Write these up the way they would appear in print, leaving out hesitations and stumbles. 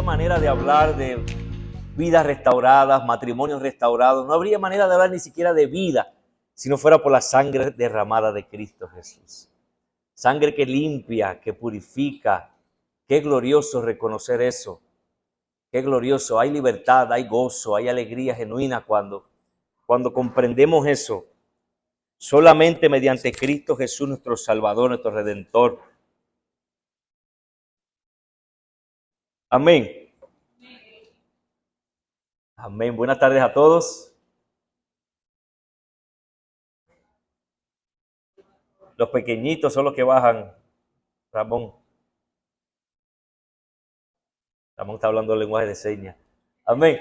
manera de hablar de vidas restauradas, matrimonios restaurados. No habría manera de hablar ni siquiera de vida si no fuera por la sangre derramada de Cristo Jesús. Sangre que limpia, que purifica. Qué glorioso reconocer eso. Qué glorioso. Hay libertad, hay gozo, hay alegría genuina cuando comprendemos eso. Solamente mediante Cristo Jesús, nuestro Salvador, nuestro Redentor. Amén. Amén. Buenas tardes a todos. Los pequeñitos son los que bajan. Ramón está hablando el lenguaje de señas. Amén.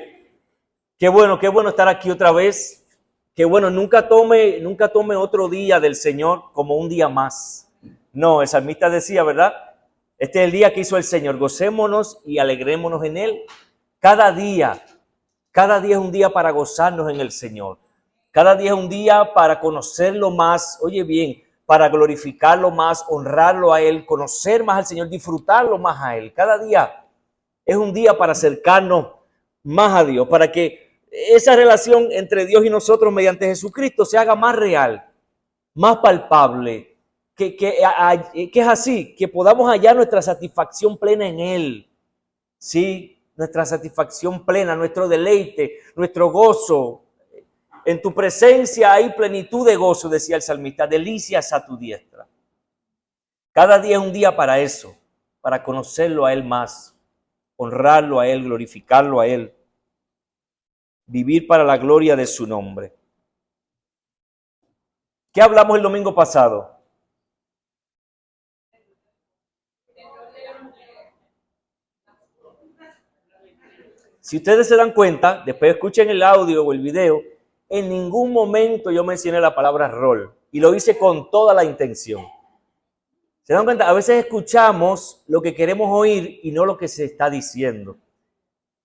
Qué bueno estar aquí otra vez. Qué bueno, nunca tome otro día del Señor como un día más. No, el salmista decía, ¿verdad? Este es el día que hizo el Señor. Gocémonos y alegrémonos en Él. Cada día es un día para gozarnos en el Señor. Cada día es un día para conocerlo más. Oye bien, para glorificarlo más, honrarlo a Él, conocer más al Señor, disfrutarlo más a Él. Cada día es un día para acercarnos más a Dios, para que esa relación entre Dios y nosotros mediante Jesucristo se haga más real, más palpable, que es así, que podamos hallar nuestra satisfacción plena en Él. Sí, nuestra satisfacción plena, nuestro deleite, nuestro gozo. En tu presencia hay plenitud de gozo, decía el salmista, delicias a tu diestra. Cada día es un día para eso, para conocerlo a Él más, honrarlo a Él, glorificarlo a Él, vivir para la gloria de su nombre. ¿Qué hablamos el domingo pasado? Si ustedes se dan cuenta, después escuchen el audio o el video, en ningún momento yo mencioné la palabra rol y lo hice con toda la intención. ¿Se dan cuenta? A veces escuchamos lo que queremos oír y no lo que se está diciendo.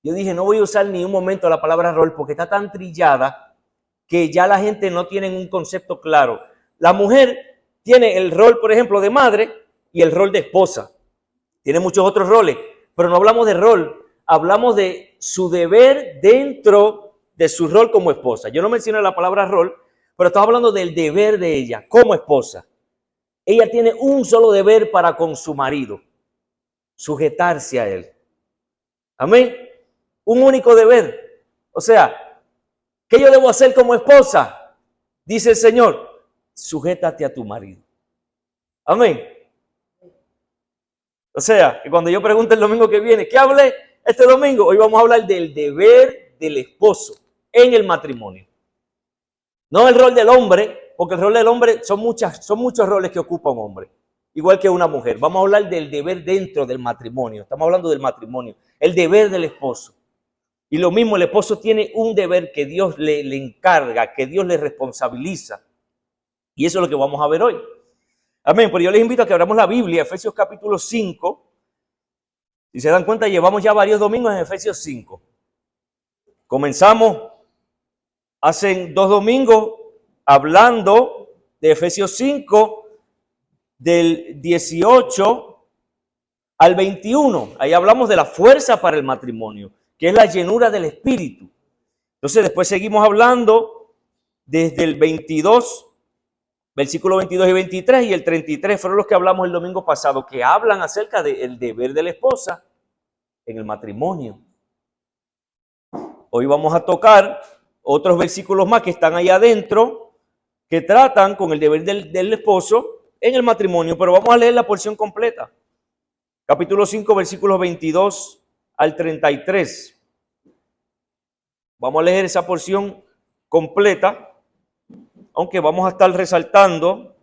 Yo dije, no voy a usar ni un momento la palabra rol porque está tan trillada que ya la gente no tiene un concepto claro. La mujer tiene el rol, por ejemplo, de madre y el rol de esposa. Tiene muchos otros roles, pero no hablamos de rol, hablamos de su deber dentro de su rol como esposa. Yo no mencioné la palabra rol, pero estamos hablando del deber de ella como esposa. Ella tiene un solo deber para con su marido, sujetarse a él. Amén. Un único deber. O sea, ¿qué yo debo hacer como esposa? Dice el Señor, sujétate a tu marido. Amén. O sea, que cuando yo pregunte el domingo que viene, ¿qué hablé este domingo? Hoy vamos a hablar del deber del esposo en el matrimonio. No el rol del hombre, porque el rol del hombre son muchos roles que ocupa un hombre, igual que una mujer. Vamos a hablar del deber dentro del matrimonio. Estamos hablando del matrimonio, el deber del esposo. Y lo mismo, el esposo tiene un deber que Dios le encarga, que Dios le responsabiliza. Y eso es lo que vamos a ver hoy. Amén. Pero yo les invito a que abramos la Biblia, Efesios capítulo 5. Si se dan cuenta, llevamos ya varios domingos en Efesios 5. Comenzamos hace 2 domingos hablando de Efesios 5, del 18 al 21. Ahí hablamos de la fuerza para el matrimonio, que es la llenura del Espíritu. Entonces después seguimos hablando desde el 22, versículo 22 y 23 y el 33 fueron los que hablamos el domingo pasado, que hablan acerca del deber de la esposa en el matrimonio. Hoy vamos a tocar otros versículos más que están ahí adentro, que tratan con el deber del esposo en el matrimonio, pero vamos a leer la porción completa. Capítulo 5, versículos 22 al 33. Vamos a leer esa porción completa, aunque vamos a estar resaltando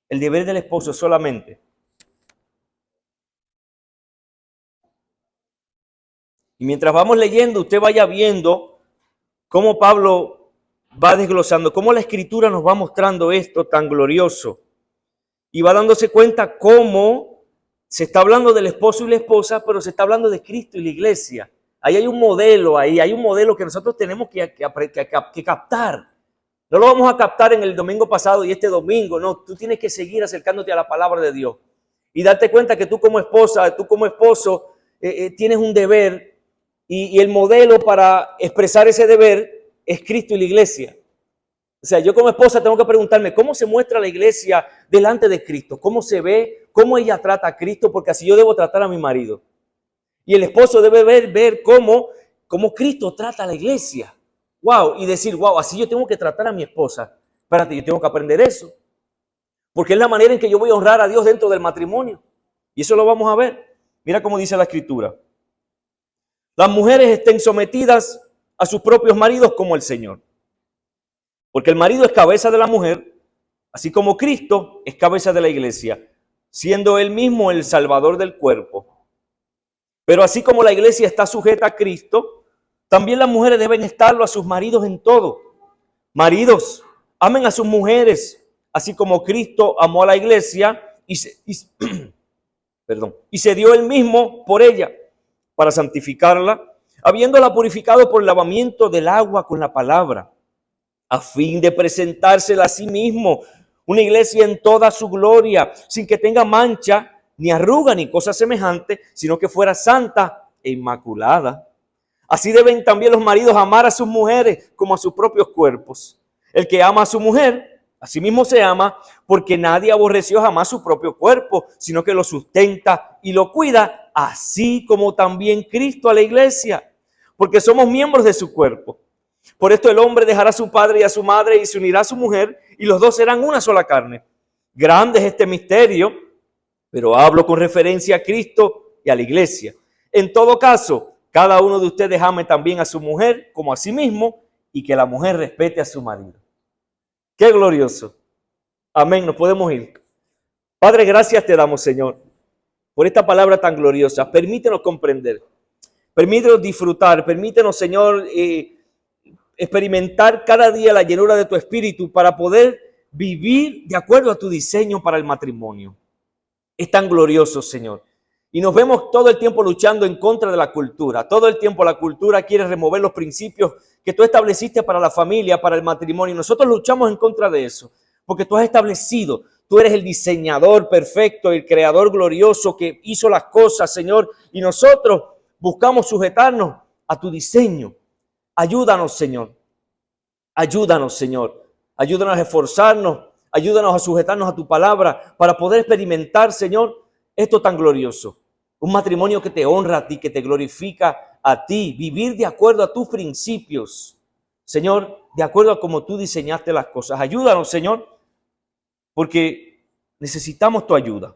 el deber del esposo solamente. Y mientras vamos leyendo, usted vaya viendo cómo Pablo va desglosando, cómo la Escritura nos va mostrando esto tan glorioso. Y va dándose cuenta cómo se está hablando del esposo y la esposa, pero se está hablando de Cristo y la iglesia. Ahí hay un modelo, hay un modelo que nosotros tenemos que captar. No lo vamos a captar en el domingo pasado y este domingo, no. Tú tienes que seguir acercándote a la palabra de Dios y darte cuenta que tú como esposa, tú como esposo, tienes un deber y el modelo para expresar ese deber es Cristo y la iglesia. O sea, yo como esposa tengo que preguntarme cómo se muestra la iglesia delante de Cristo, cómo se ve, cómo ella trata a Cristo, porque así yo debo tratar a mi marido. Y el esposo debe ver cómo Cristo trata a la iglesia. Wow, y decir, wow, así yo tengo que tratar a mi esposa. Espérate, yo tengo que aprender eso. Porque es la manera en que yo voy a honrar a Dios dentro del matrimonio. Y eso lo vamos a ver. Mira cómo dice la Escritura. Las mujeres estén sometidas a sus propios maridos como el Señor. Porque el marido es cabeza de la mujer, así como Cristo es cabeza de la iglesia, siendo él mismo el salvador del cuerpo. Pero así como la iglesia está sujeta a Cristo, también las mujeres deben estarlo a sus maridos en todo. Maridos, amen a sus mujeres, así como Cristo amó a la iglesia y se dio él mismo por ella, para santificarla, habiéndola purificado por el lavamiento del agua con la palabra, a fin de presentársela a sí mismo, una iglesia en toda su gloria, sin que tenga mancha, ni arruga, ni cosa semejante, sino que fuera santa e inmaculada. Así deben también los maridos amar a sus mujeres como a sus propios cuerpos. El que ama a su mujer, a sí mismo se ama, porque nadie aborreció jamás su propio cuerpo, sino que lo sustenta y lo cuida, así como también Cristo a la iglesia, porque somos miembros de su cuerpo. Por esto el hombre dejará a su padre y a su madre y se unirá a su mujer, y los dos serán una sola carne. Grande es este misterio, pero hablo con referencia a Cristo y a la iglesia. En todo caso, cada uno de ustedes ame también a su mujer como a sí mismo, y que la mujer respete a su marido. ¡Qué glorioso! Amén, nos podemos ir. Padre, gracias te damos, Señor, por esta palabra tan gloriosa. Permítenos comprender, permítenos disfrutar, permítenos, Señor, experimentar cada día la llenura de tu espíritu para poder vivir de acuerdo a tu diseño para el matrimonio. Es tan glorioso, Señor. Y nos vemos todo el tiempo luchando en contra de la cultura. Todo el tiempo la cultura quiere remover los principios que tú estableciste para la familia, para el matrimonio. Y nosotros luchamos en contra de eso, porque tú has establecido, tú eres el diseñador perfecto, el creador glorioso que hizo las cosas, Señor. Y nosotros buscamos sujetarnos a tu diseño. Ayúdanos, Señor. Ayúdanos, Señor. Ayúdanos a esforzarnos. Ayúdanos a sujetarnos a tu palabra para poder experimentar, Señor, esto tan glorioso. Un matrimonio que te honra a ti, que te glorifica a ti. Vivir de acuerdo a tus principios. Señor, de acuerdo a cómo tú diseñaste las cosas. Ayúdanos, Señor, porque necesitamos tu ayuda.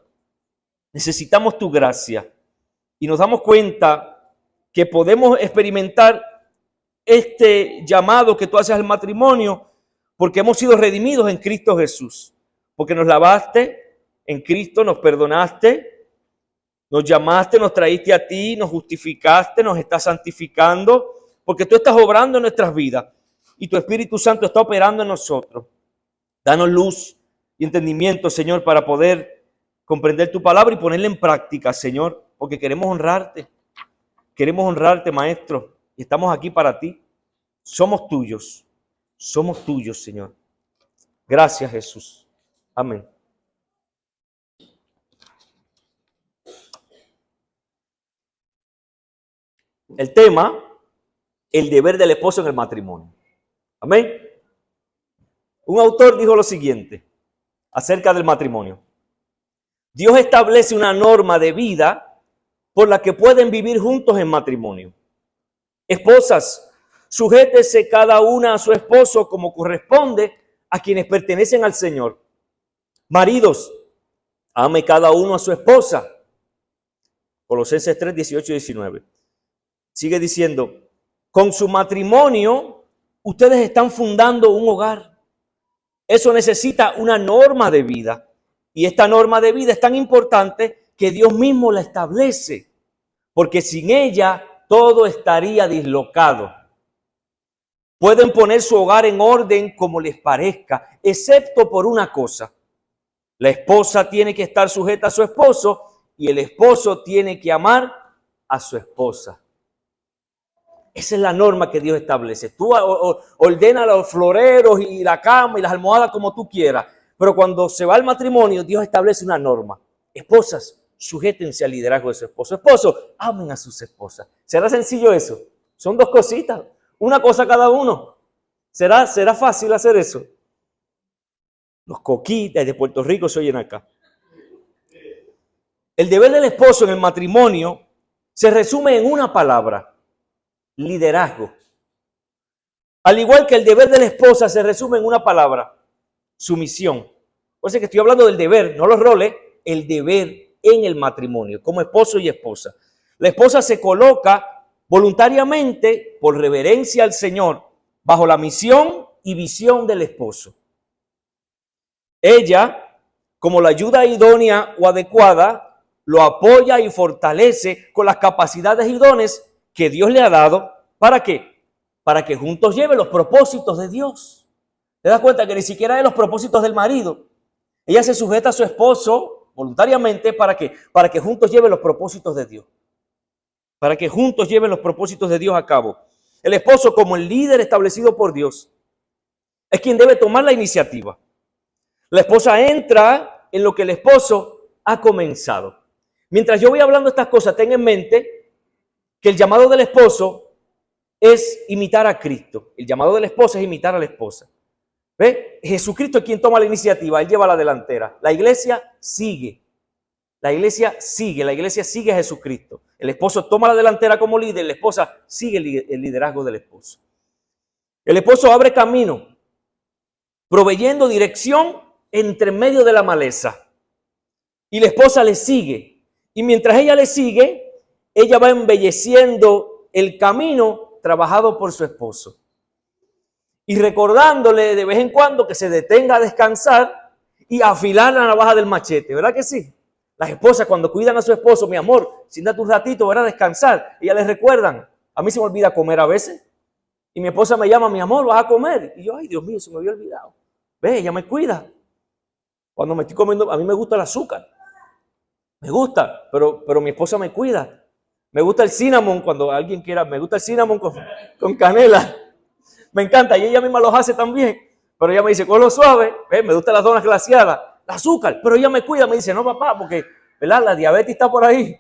Necesitamos tu gracia. Y nos damos cuenta que podemos experimentar este llamado que tú haces al matrimonio porque hemos sido redimidos en Cristo Jesús. Porque nos lavaste en Cristo, nos perdonaste, nos llamaste, nos traíste a ti, nos justificaste, nos estás santificando, porque tú estás obrando en nuestras vidas y tu Espíritu Santo está operando en nosotros. Danos luz y entendimiento, Señor, para poder comprender tu palabra y ponerla en práctica, Señor, porque queremos honrarte. Queremos honrarte, Maestro, y estamos aquí para ti. Somos tuyos, Señor. Gracias, Jesús. Amén. El tema, el deber del esposo en el matrimonio. Amén. Un autor dijo lo siguiente acerca del matrimonio. Dios establece una norma de vida por la que pueden vivir juntos en matrimonio. Esposas, sujétese cada una a su esposo como corresponde a quienes pertenecen al Señor. Maridos, ame cada uno a su esposa. Colosenses 3, 18 y 19. Sigue diciendo, con su matrimonio, ustedes están fundando un hogar. Eso necesita una norma de vida. Y esta norma de vida es tan importante que Dios mismo la establece. Porque sin ella, todo estaría dislocado. Pueden poner su hogar en orden como les parezca, excepto por una cosa. La esposa tiene que estar sujeta a su esposo y el esposo tiene que amar a su esposa. Esa es la norma que Dios establece. Tú ordena los floreros y la cama y las almohadas como tú quieras. Pero cuando se va al matrimonio, Dios establece una norma. Esposas, sujétense al liderazgo de su esposo. Esposo, amen a sus esposas. ¿Será sencillo eso? Son dos cositas, una cosa cada uno. ¿Será fácil hacer eso? Los coquitas de Puerto Rico se oyen acá. El deber del esposo en el matrimonio se resume en una palabra: liderazgo. Al igual que el deber de la esposa se resume en una palabra: sumisión. Por eso es que estoy hablando del deber, no los roles, el deber en el matrimonio, como esposo y esposa. La esposa se coloca voluntariamente, por reverencia al Señor, bajo la misión y visión del esposo. Ella, como la ayuda idónea o adecuada, lo apoya y fortalece con las capacidades y dones que Dios le ha dado. ¿Para qué? Para que juntos lleven los propósitos de Dios. ¿Te das cuenta que ni siquiera es los propósitos del marido? Ella se sujeta a su esposo voluntariamente para que juntos lleven los propósitos de Dios. Para que juntos lleven los propósitos de Dios a cabo. El esposo, como el líder establecido por Dios, es quien debe tomar la iniciativa. La esposa entra en lo que el esposo ha comenzado. Mientras yo voy hablando estas cosas, ten en mente que el llamado del esposo es imitar a Cristo. El llamado de la esposa es imitar a la esposa. ¿Ve? Jesucristo es quien toma la iniciativa, Él lleva la delantera. La iglesia sigue. La iglesia sigue a Jesucristo. El esposo toma la delantera como líder, la esposa sigue el liderazgo del esposo. El esposo abre camino, proveyendo dirección entre medio de la maleza. Y la esposa le sigue. Y mientras ella le sigue, ella va embelleciendo el camino trabajado por su esposo. Y recordándole de vez en cuando que se detenga a descansar y a afilar la navaja del machete. ¿Verdad que sí? Las esposas cuando cuidan a su esposo, mi amor, siéntate un ratito, ¿verdad? Descansar. Ellas les recuerdan. A mí se me olvida comer a veces. Y mi esposa me llama, mi amor, ¿vas a comer? Y yo, ay, Dios mío, se me había olvidado. Ve, ella me cuida. Cuando me estoy comiendo, a mí me gusta el azúcar. Me gusta, pero mi esposa me cuida. Me gusta el cinnamon, cuando alguien quiera, me gusta el cinnamon con canela. Me encanta, y ella misma los hace también. Pero ella me dice, cógelo suave, me gustan las donas glaciadas, el azúcar. Pero ella me cuida, me dice, no papá, porque ¿verdad? La diabetes está por ahí.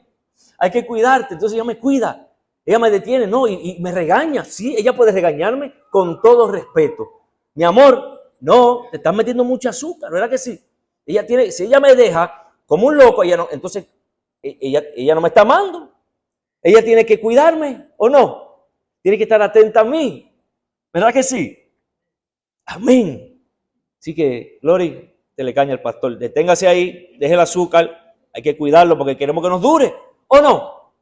Hay que cuidarte. Entonces ella me cuida. Ella me detiene, no, y me regaña. Sí, ella puede regañarme con todo respeto. Mi amor, no, te estás metiendo mucho azúcar, ¿verdad que sí? Ella tiene, si ella me deja como un loco, ella no, entonces ella no me está amando. Ella tiene que cuidarme, ¿o no? Tiene que estar atenta a mí. ¿Verdad que sí? Amén. Así que, Lori, te le caña al pastor. Deténgase ahí, deje el azúcar. Hay que cuidarlo porque queremos que nos dure, ¿o no?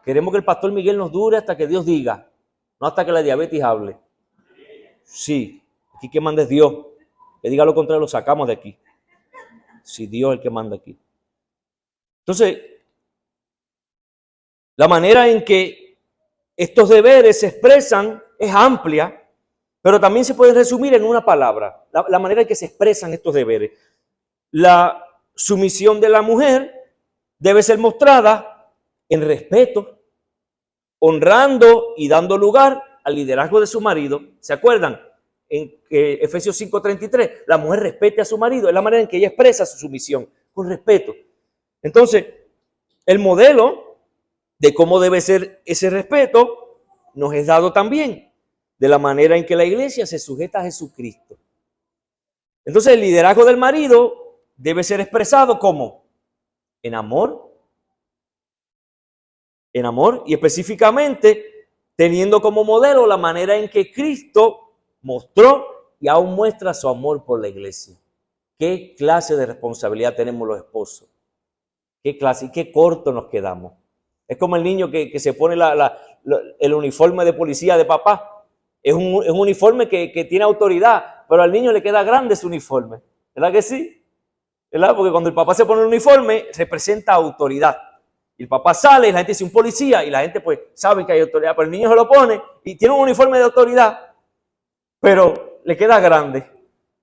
Queremos que el pastor Miguel nos dure hasta que Dios diga, no hasta que la diabetes hable. Sí, aquí que manda es Dios. Que diga lo contrario, lo sacamos de aquí. Si Dios es el que manda aquí. Entonces, la manera en que estos deberes se expresan es amplia, pero también se puede resumir en una palabra. La manera en que se expresan estos deberes. La sumisión de la mujer debe ser mostrada en respeto, honrando y dando lugar al liderazgo de su marido. ¿Se acuerdan? En Efesios 5:33, la mujer respete a su marido. Es la manera en que ella expresa su sumisión, con respeto. Entonces, el modelo de cómo debe ser ese respeto nos es dado también de la manera en que la iglesia se sujeta a Jesucristo. Entonces, el liderazgo del marido debe ser expresado como en amor y específicamente teniendo como modelo la manera en que Cristo mostró y aún muestra su amor por la iglesia. ¿Qué clase de responsabilidad tenemos los esposos? ¿Qué clase y qué corto nos quedamos? Es como el niño que se pone el uniforme de policía de papá. Es un uniforme que tiene autoridad, pero al niño le queda grande ese uniforme. ¿Verdad que sí? ¿Verdad? Porque cuando el papá se pone el uniforme, representa autoridad. Y el papá sale y la gente dice un policía y la gente pues sabe que hay autoridad, pero el niño se lo pone y tiene un uniforme de autoridad, pero le queda grande.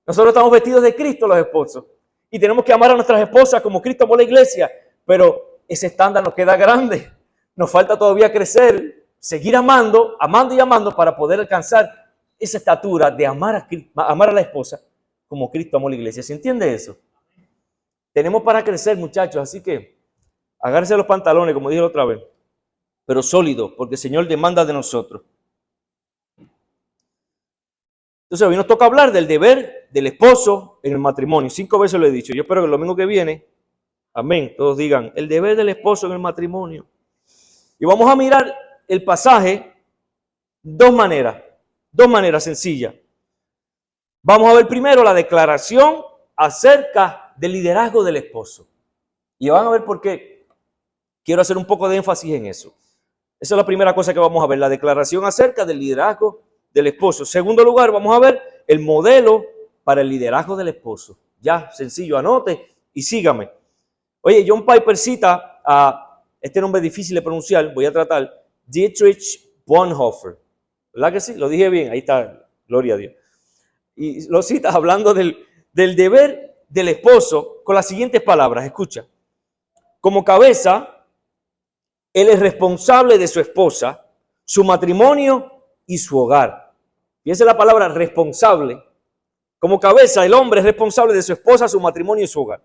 Nosotros estamos vestidos de Cristo los esposos y tenemos que amar a nuestras esposas como Cristo amó la iglesia, pero ese estándar nos queda grande. Nos falta todavía crecer, seguir amando y amando para poder alcanzar esa estatura de amar a la esposa como Cristo amó la iglesia. ¿Se entiende eso? Tenemos para crecer, muchachos, así que Agárrese los pantalones, como dije la otra vez, pero sólido, porque el Señor demanda de nosotros. Entonces hoy nos toca hablar del deber del esposo en el matrimonio. 5 veces lo he dicho. Yo espero que el domingo que viene, amén, todos digan, el deber del esposo en el matrimonio. Y vamos a mirar el pasaje dos maneras sencillas. Vamos a ver primero la declaración acerca del liderazgo del esposo. Y van a ver por qué quiero hacer un poco de énfasis en eso. Esa es la primera cosa que vamos a ver, la declaración acerca del liderazgo del esposo. En segundo lugar, vamos a ver el modelo para el liderazgo del esposo. Ya, sencillo, anote y sígame. Oye, John Piper cita a, este nombre es difícil de pronunciar, voy a tratar, Dietrich Bonhoeffer. ¿Verdad que sí? Lo dije bien, ahí está, gloria a Dios. Y lo cita hablando del deber del esposo con las siguientes palabras, escucha. Como cabeza, él es responsable de su esposa, su matrimonio y su hogar. Fíjense la palabra responsable. Como cabeza, el hombre es responsable de su esposa, su matrimonio y su hogar.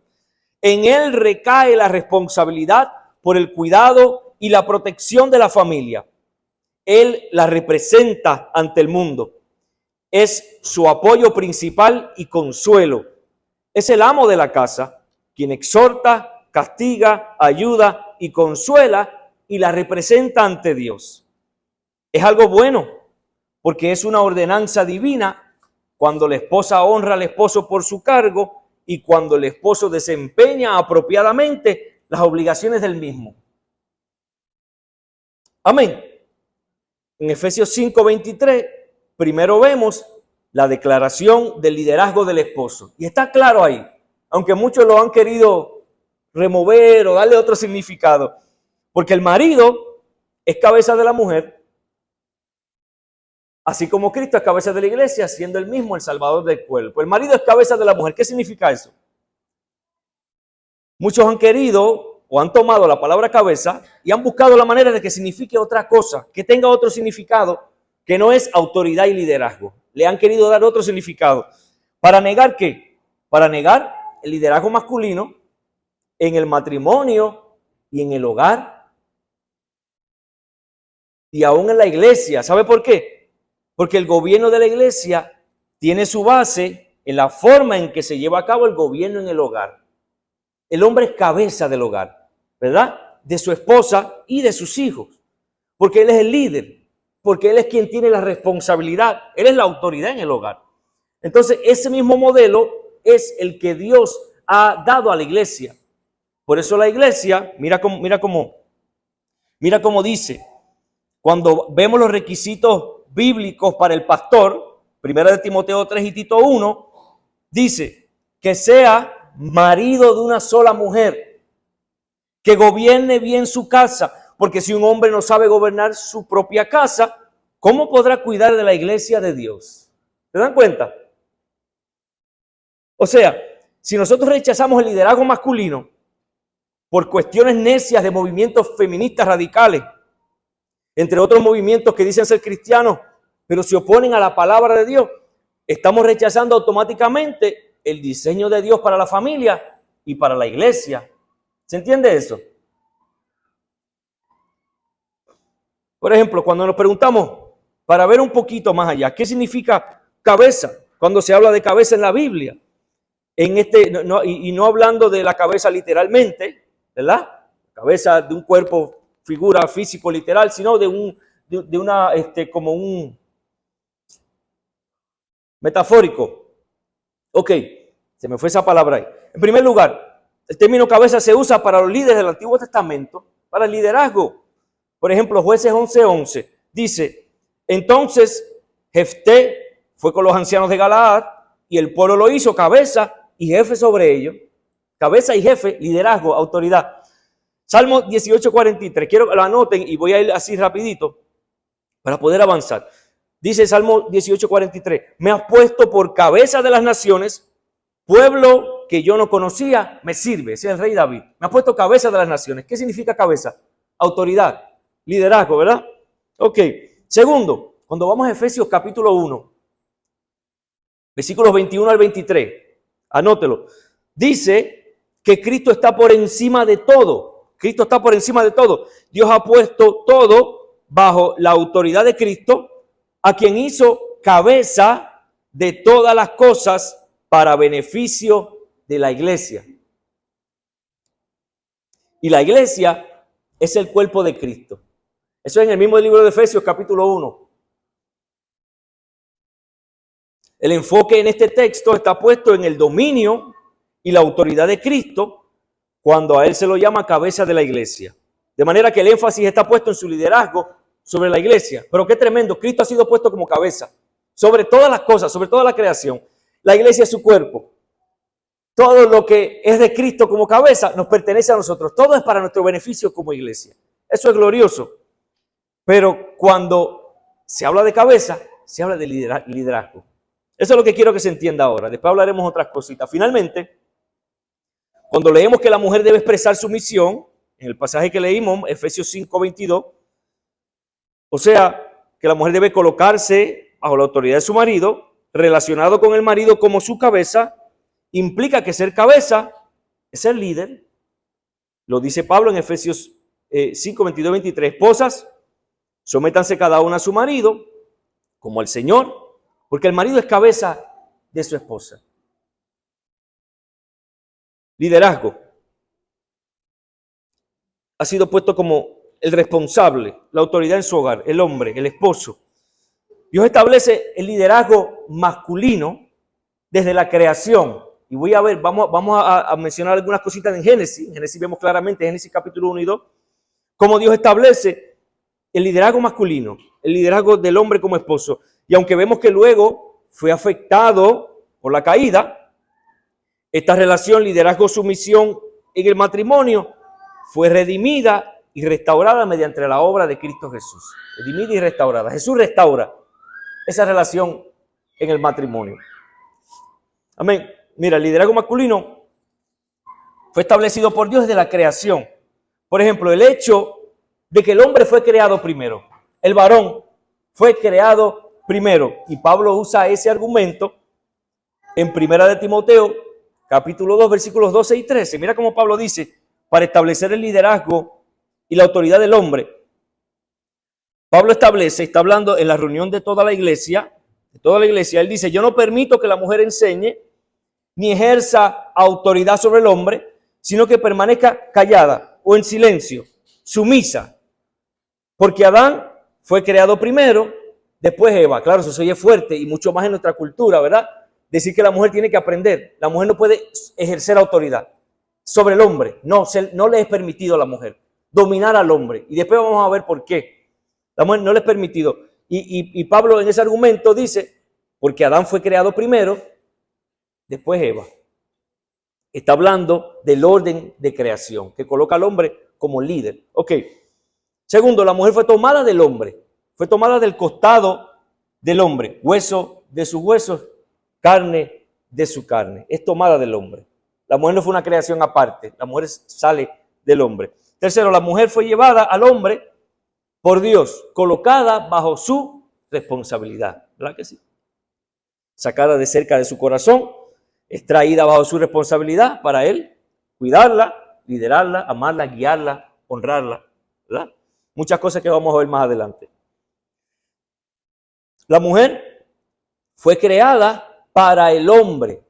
En él recae la responsabilidad por el cuidado y la protección de la familia. Él la representa ante el mundo. Es su apoyo principal y consuelo. Es el amo de la casa, quien exhorta, castiga, ayuda y consuela y la representa ante Dios. Es algo bueno, porque es una ordenanza divina cuando la esposa honra al esposo por su cargo y cuando el esposo desempeña apropiadamente las obligaciones del mismo. Amén. En Efesios 5:23, primero vemos la declaración del liderazgo del esposo. Y está claro ahí, aunque muchos lo han querido remover o darle otro significado, porque el marido es cabeza de la mujer, así como Cristo es cabeza de la iglesia, siendo él mismo el salvador del cuerpo. El marido es cabeza de la mujer. ¿Qué significa eso? Muchos han querido o han tomado la palabra cabeza y han buscado la manera de que signifique otra cosa, que tenga otro significado, que no es autoridad y liderazgo. Le han querido dar otro significado. ¿Para negar qué? Para negar el liderazgo masculino en el matrimonio y en el hogar y aún en la iglesia. ¿Sabe por qué? Porque el gobierno de la iglesia tiene su base en la forma en que se lleva a cabo el gobierno en el hogar. El hombre es cabeza del hogar, ¿verdad? De su esposa y de sus hijos, porque él es el líder, porque él es quien tiene la responsabilidad, él es la autoridad en el hogar. Entonces, ese mismo modelo es el que Dios ha dado a la iglesia. Por eso la iglesia, mira cómo dice, cuando vemos los requisitos bíblicos para el pastor, 1 Timoteo 3 y Tito 1, dice que sea marido de una sola mujer, que gobierne bien su casa, porque si un hombre no sabe gobernar su propia casa, ¿cómo podrá cuidar de la iglesia de Dios? ¿Se dan cuenta? O sea, si nosotros rechazamos el liderazgo masculino por cuestiones necias de movimientos feministas radicales, entre otros movimientos que dicen ser cristianos, pero se oponen a la palabra de Dios, estamos rechazando automáticamente el diseño de Dios para la familia y para la iglesia. ¿Se entiende eso? Por ejemplo, cuando nos preguntamos, para ver un poquito más allá, ¿qué significa cabeza? Cuando se habla de cabeza en la Biblia, no hablando de la cabeza literalmente, ¿verdad? Cabeza de un cuerpo, figura físico literal, sino de una como un metafórico. Ok, se me fue esa palabra ahí. En primer lugar, el término cabeza se usa para los líderes del Antiguo Testamento, para el liderazgo. Por ejemplo, Jueces 11:11 dice, entonces Jefté fue con los ancianos de Galaad y el pueblo lo hizo cabeza y jefe sobre ellos. Cabeza y jefe, liderazgo, autoridad. Salmo 18:43, quiero que lo anoten y voy a ir así rapidito para poder avanzar. Dice el Salmo 18:43, me has puesto por cabeza de las naciones, pueblo que yo no conocía, me sirve. Ese es el rey David. Me has puesto cabeza de las naciones. ¿Qué significa cabeza? Autoridad, liderazgo, ¿verdad? Ok. Segundo, cuando vamos a Efesios capítulo 1, versículos 21 al 23, anótelo. Dice que Cristo está por encima de todo. Cristo está por encima de todo. Dios ha puesto todo bajo la autoridad de Cristo, a quien hizo cabeza de todas las cosas para beneficio de la iglesia. Y la iglesia es el cuerpo de Cristo. Eso es en el mismo libro de Efesios, capítulo 1. El enfoque en este texto está puesto en el dominio y la autoridad de Cristo, cuando a él se lo llama cabeza de la iglesia. De manera que el énfasis está puesto en su liderazgo sobre la iglesia. Pero qué tremendo, Cristo ha sido puesto como cabeza sobre todas las cosas, sobre toda la creación. La iglesia es su cuerpo. Todo lo que es de Cristo como cabeza nos pertenece a nosotros. Todo es para nuestro beneficio como iglesia. Eso es glorioso. Pero cuando se habla de cabeza, se habla de liderazgo. Eso es lo que quiero que se entienda ahora. Después hablaremos otras cositas. Finalmente, cuando leemos que la mujer debe expresar su misión, en el pasaje que leímos, Efesios 5:22, o sea, que la mujer debe colocarse bajo la autoridad de su marido, relacionado con el marido como su cabeza, implica que ser cabeza es ser líder. Lo dice Pablo en Efesios 5:22-23. Esposas, sométanse cada una a su marido, como al Señor, porque el marido es cabeza de su esposa. Liderazgo ha sido puesto como el responsable, la autoridad en su hogar, el hombre, el esposo. Dios establece el liderazgo masculino desde la creación. Y voy a ver, vamos a mencionar algunas cositas en Génesis. En Génesis vemos claramente, en Génesis capítulo 1 y 2, cómo Dios establece el liderazgo masculino, el liderazgo del hombre como esposo. Y aunque vemos que luego fue afectado por la caída, esta relación liderazgo-sumisión en el matrimonio fue redimida y restaurada mediante la obra de Cristo Jesús. Redimida y restaurada. Jesús restaura esa relación en el matrimonio. Amén. Mira, el liderazgo masculino fue establecido por Dios desde la creación. Por ejemplo, el hecho de que el hombre fue creado primero. El varón fue creado primero. Y Pablo usa ese argumento en 1 de Timoteo, capítulo 2, versículos 12 y 13. Mira cómo Pablo dice, para establecer el liderazgo y la autoridad del hombre. Pablo está hablando en la reunión de toda la iglesia, él dice, yo no permito que la mujer enseñe ni ejerza autoridad sobre el hombre, sino que permanezca callada o en silencio, sumisa, porque Adán fue creado primero, después Eva. Claro, eso se oye fuerte y mucho más en nuestra cultura, ¿verdad? Decir que la mujer tiene que aprender. La mujer no puede ejercer autoridad sobre el hombre. No le es permitido a la mujer dominar al hombre. Y después vamos a ver por qué. La mujer no le es permitido. Y Pablo en ese argumento dice, porque Adán fue creado primero, después Eva. Está hablando del orden de creación, que coloca al hombre como líder. Ok. Segundo, la mujer fue tomada del hombre. Fue tomada del costado del hombre. Hueso de sus huesos, carne de su carne. Es tomada del hombre. La mujer no fue una creación aparte. La mujer sale del hombre. Tercero, la mujer fue llevada al hombre por Dios, colocada bajo su responsabilidad. ¿Verdad que sí? Sacada de cerca de su corazón, extraída bajo su responsabilidad para él, cuidarla, liderarla, amarla, guiarla, honrarla. ¿Verdad? Muchas cosas que vamos a ver más adelante. La mujer fue creada para el hombre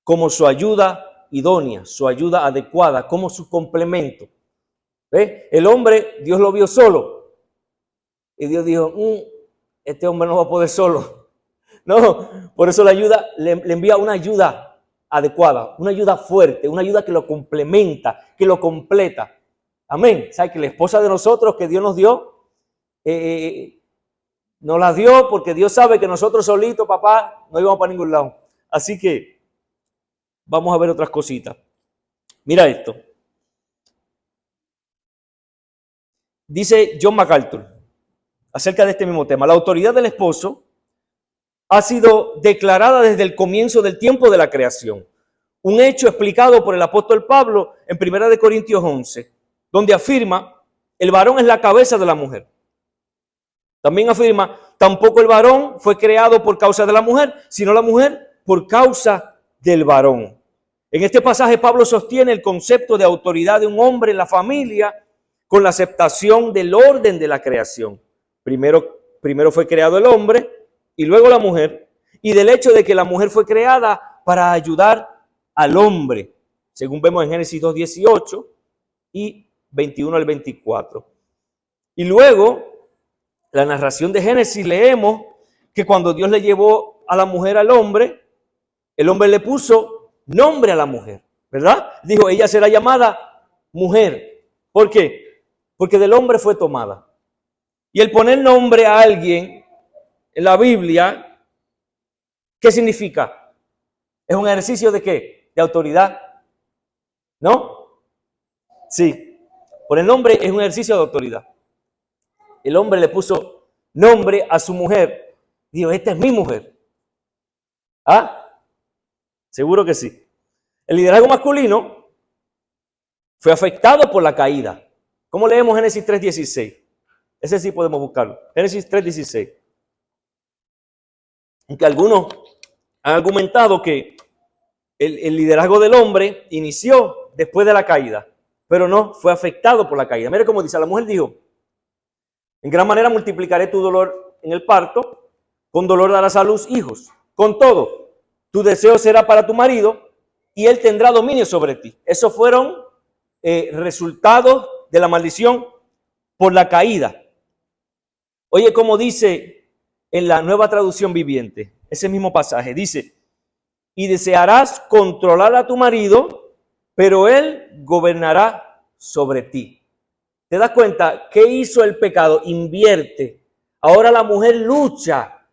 como su ayuda idónea, su ayuda adecuada, como su complemento. ¿Ve? El hombre, Dios lo vio solo. Y Dios dijo, este hombre no va a poder solo. No, por eso le envía una ayuda adecuada, una ayuda fuerte, una ayuda que lo complementa, que lo completa. Amén. ¿Sabe que la esposa de nosotros que Dios nos dio, nos la dio porque Dios sabe que nosotros solitos, papá, no íbamos para ningún lado? Así que vamos a ver otras cositas. Mira esto. Dice John MacArthur acerca de este mismo tema. La autoridad del esposo ha sido declarada desde el comienzo del tiempo de la creación. Un hecho explicado por el apóstol Pablo en 1 Corintios 11, donde afirma, el varón es la cabeza de la mujer. También afirma, tampoco el varón fue creado por causa de la mujer, sino la mujer por causa del varón. En este pasaje Pablo sostiene el concepto de autoridad de un hombre en la familia con la aceptación del orden de la creación. Primero fue creado el hombre y luego la mujer, y del hecho de que la mujer fue creada para ayudar al hombre, según vemos en Génesis 2:18 y 21 al 24. Y luego, la narración de Génesis, leemos que cuando Dios le llevó a la mujer al hombre, el hombre le puso nombre a la mujer, ¿verdad? Dijo, ella será llamada mujer. ¿Por qué? Porque del hombre fue tomada. Y el poner nombre a alguien en la Biblia, ¿qué significa? ¿Es un ejercicio de qué? ¿De autoridad? ¿No? Sí. Poner nombre es un ejercicio de autoridad. El hombre le puso nombre a su mujer. Dijo, esta es mi mujer. ¿Ah? Seguro que sí. El liderazgo masculino fue afectado por la caída. ¿Cómo leemos Génesis 3:16? Ese sí podemos buscarlo. Génesis 3:16. Aunque algunos han argumentado que el liderazgo del hombre inició después de la caída, pero no, fue afectado por la caída. Mire cómo dice, la mujer dijo, en gran manera multiplicaré tu dolor en el parto, con dolor darás a luz hijos. Con todo, tu deseo será para tu marido y él tendrá dominio sobre ti. Esos fueron resultados de la maldición por la caída. Oye, como dice en la Nueva Traducción Viviente, ese mismo pasaje, dice, y desearás controlar a tu marido, pero él gobernará sobre ti. ¿Te das cuenta? ¿Qué hizo el pecado? Invierte. Ahora la mujer lucha,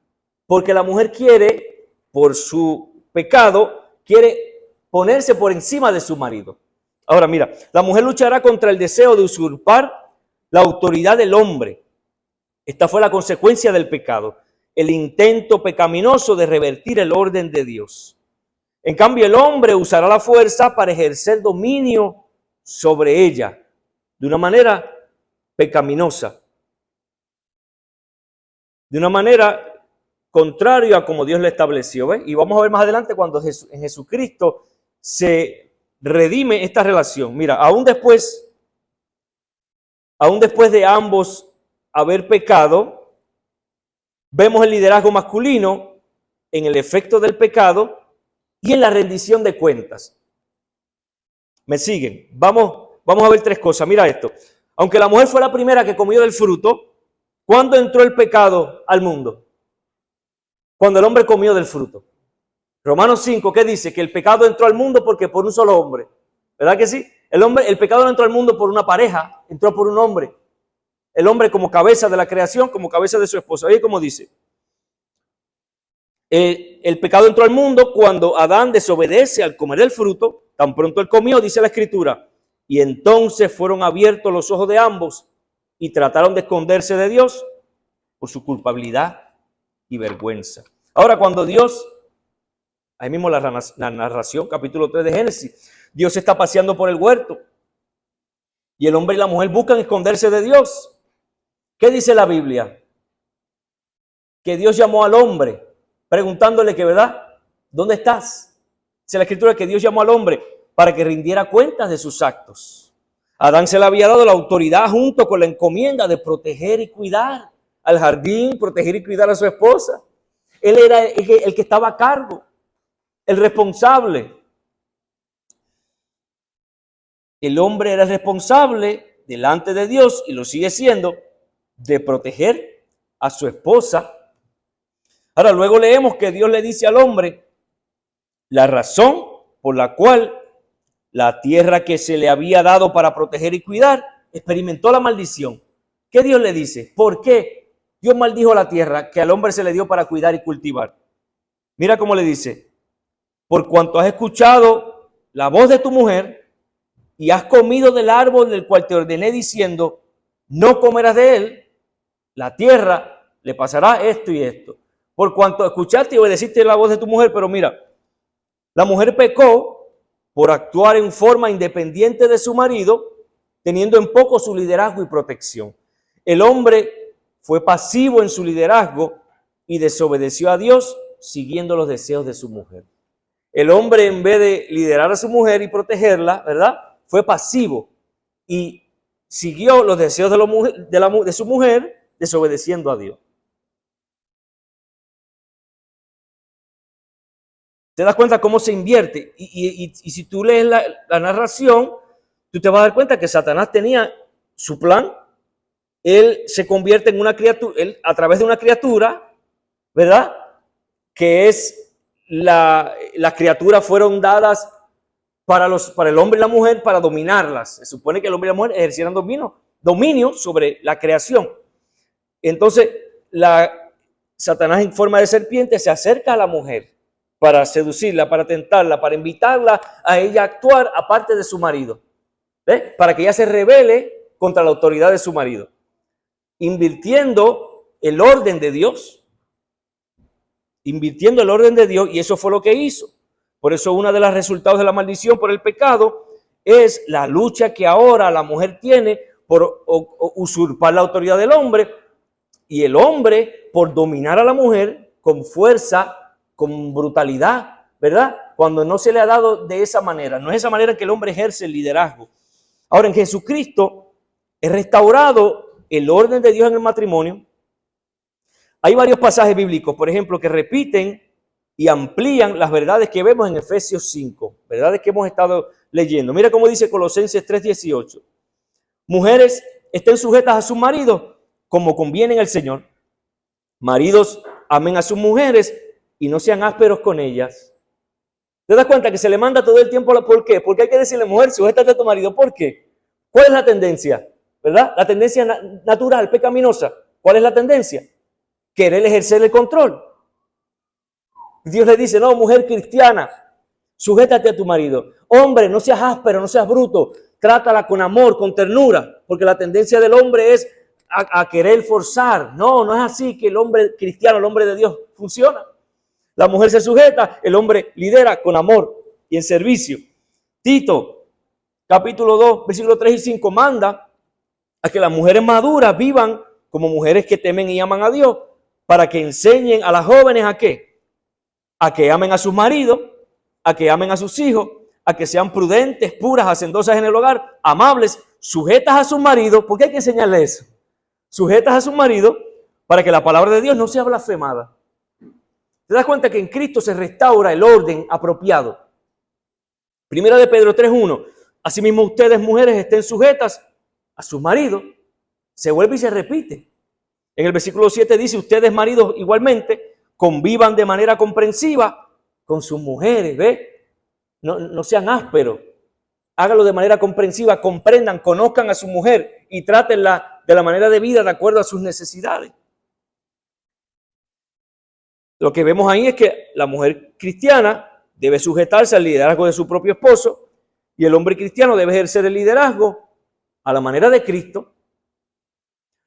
porque la mujer quiere, por su pecado, quiere ponerse por encima de su marido. Ahora mira, la mujer luchará contra el deseo de usurpar la autoridad del hombre. Esta fue la consecuencia del pecado, el intento pecaminoso de revertir el orden de Dios. En cambio, el hombre usará la fuerza para ejercer dominio sobre ella de una manera pecaminosa, de una manera contraria a como Dios le estableció. ¿Ves? Y vamos a ver más adelante cuando en Jesucristo se redime esta relación. Mira, aún después de ambos haber pecado, vemos el liderazgo masculino en el efecto del pecado y en la rendición de cuentas. ¿Me siguen? Vamos a ver tres cosas. Mira esto. Aunque la mujer fue la primera que comió del fruto, ¿cuándo entró el pecado al mundo? Cuando el hombre comió del fruto. Romanos 5, ¿qué dice? Que el pecado entró al mundo porque por un solo hombre. ¿Verdad que sí? El pecado no entró al mundo por una pareja, entró por un hombre. El hombre como cabeza de la creación, como cabeza de su esposa. Oye, ¿cómo dice? El pecado entró al mundo cuando Adán desobedece al comer el fruto. Tan pronto él comió, dice la Escritura, y entonces fueron abiertos los ojos de ambos y trataron de esconderse de Dios por su culpabilidad y vergüenza. Ahora, cuando Dios, ahí mismo la narración, capítulo 3 de Génesis, Dios está paseando por el huerto y el hombre y la mujer buscan esconderse de Dios. ¿Qué dice la Biblia? Que Dios llamó al hombre preguntándole que, ¿verdad? ¿Dónde estás? Dice la Escritura que Dios llamó al hombre para que rindiera cuentas de sus actos. A Adán se le había dado la autoridad junto con la encomienda de proteger y cuidar al jardín, proteger y cuidar a su esposa. Él era el que estaba a cargo, el responsable. El hombre era responsable delante de Dios, y lo sigue siendo, de proteger a su esposa. Ahora, luego leemos que Dios le dice al hombre la razón por la cual la tierra que se le había dado para proteger y cuidar experimentó la maldición. ¿Qué Dios le dice? ¿Por qué Dios maldijo la tierra que al hombre se le dio para cuidar y cultivar? Mira cómo le dice: por cuanto has escuchado la voz de tu mujer y has comido del árbol del cual te ordené diciendo, no comerás de él, la tierra le pasará esto y esto. Por cuanto escuchaste y obedeciste la voz de tu mujer. Pero mira, la mujer pecó por actuar en forma independiente de su marido, teniendo en poco su liderazgo y protección. El hombre fue pasivo en su liderazgo y desobedeció a Dios siguiendo los deseos de su mujer. El hombre, en vez de liderar a su mujer y protegerla, ¿verdad?, fue pasivo y siguió los deseos de su mujer, desobedeciendo a Dios. ¿Te das cuenta cómo se invierte? Y si tú lees la narración, tú te vas a dar cuenta que Satanás tenía su plan. Él se convierte en una criatura, él, a través de una criatura, ¿verdad?, que es las criaturas fueron dadas para el hombre y la mujer para dominarlas. Se supone que el hombre y la mujer ejercieran dominio sobre la creación. Entonces, Satanás en forma de serpiente se acerca a la mujer para seducirla, para tentarla, para invitarla a ella a actuar aparte de su marido, ¿ves?, para que ella se rebele contra la autoridad de su marido, invirtiendo el orden de Dios. Y eso fue lo que hizo. Por eso uno de los resultados de la maldición por el pecado es la lucha que ahora la mujer tiene por usurpar la autoridad del hombre, y el hombre por dominar a la mujer con fuerza, con brutalidad, ¿verdad?, cuando no se le ha dado de esa manera. No es esa manera que el hombre ejerce el liderazgo. Ahora, en Jesucristo es restaurado el orden de Dios en el matrimonio. Hay varios pasajes bíblicos, por ejemplo, que repiten y amplían las verdades que vemos en Efesios 5, verdades que hemos estado leyendo. Mira cómo dice Colosenses 3:18. Mujeres, estén sujetas a sus maridos como conviene en el Señor. Maridos, amen a sus mujeres y no sean ásperos con ellas. ¿Te das cuenta que se le manda todo el tiempo? ¿Por qué? Porque hay que decirle, mujer, sujétate a tu marido. ¿Por qué? ¿Cuál es la tendencia? ¿Verdad? La tendencia natural, pecaminosa. ¿Cuál es la tendencia? Querer ejercer el control. Dios le dice, no, mujer cristiana, sujétate a tu marido. Hombre, no seas áspero, no seas bruto. Trátala con amor, con ternura, porque la tendencia del hombre es a querer forzar. No, no es así que el hombre cristiano, el hombre de Dios funciona. La mujer se sujeta, el hombre lidera con amor y en servicio. Tito, capítulo 2, versículos 3 y 5, manda a que las mujeres maduras vivan como mujeres que temen y aman a Dios, para que enseñen a las jóvenes ¿a qué? A que amen a sus maridos, a que amen a sus hijos, a que sean prudentes, puras, hacendosas en el hogar, amables, sujetas a sus maridos. ¿Por qué hay que enseñarles eso? Sujetas a sus maridos para que la palabra de Dios no sea blasfemada. ¿Te das cuenta que en Cristo se restaura el orden apropiado? Primera de Pedro 3:1. Asimismo ustedes, mujeres, estén sujetas a sus maridos. Se vuelve y se repite. En el versículo 7 dice, ustedes, maridos, igualmente, convivan de manera comprensiva con sus mujeres, ¿ves? No sean ásperos. Háganlo de manera comprensiva, comprendan, conozcan a su mujer y trátenla de la manera de vida de acuerdo a sus necesidades. Lo que vemos ahí es que la mujer cristiana debe sujetarse al liderazgo de su propio esposo y el hombre cristiano debe ejercer el liderazgo a la manera de Cristo.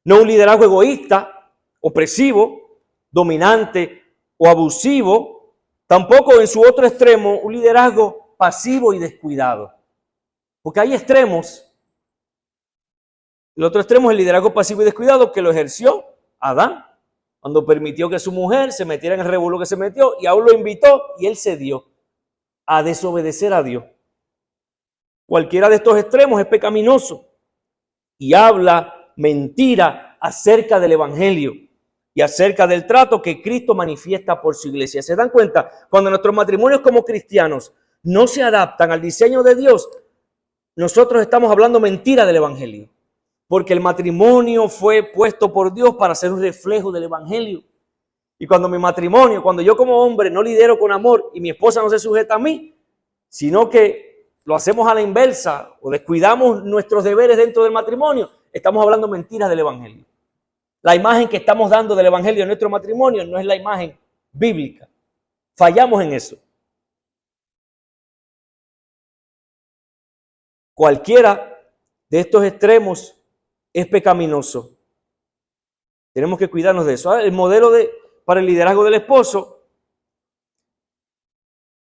No un liderazgo egoísta, opresivo, dominante o abusivo. Tampoco en su otro extremo un liderazgo pasivo y descuidado. Porque hay extremos. El otro extremo es el liderazgo pasivo y descuidado que lo ejerció Adán, cuando permitió que su mujer se metiera en el revuelo que se metió y aún lo invitó y él cedió a desobedecer a Dios. Cualquiera de estos extremos es pecaminoso y habla mentira acerca del evangelio y acerca del trato que Cristo manifiesta por su iglesia. ¿Se dan cuenta? Cuando nuestros matrimonios como cristianos no se adaptan al diseño de Dios, nosotros estamos hablando mentira del evangelio. Porque el matrimonio fue puesto por Dios para ser un reflejo del evangelio. Y cuando yo como hombre no lidero con amor y mi esposa no se sujeta a mí, sino que lo hacemos a la inversa o descuidamos nuestros deberes dentro del matrimonio, estamos hablando mentiras del evangelio. La imagen que estamos dando del evangelio en nuestro matrimonio no es la imagen bíblica. Fallamos en eso. Cualquiera de estos extremos es pecaminoso. Tenemos que cuidarnos de eso. El modelo para el liderazgo del esposo,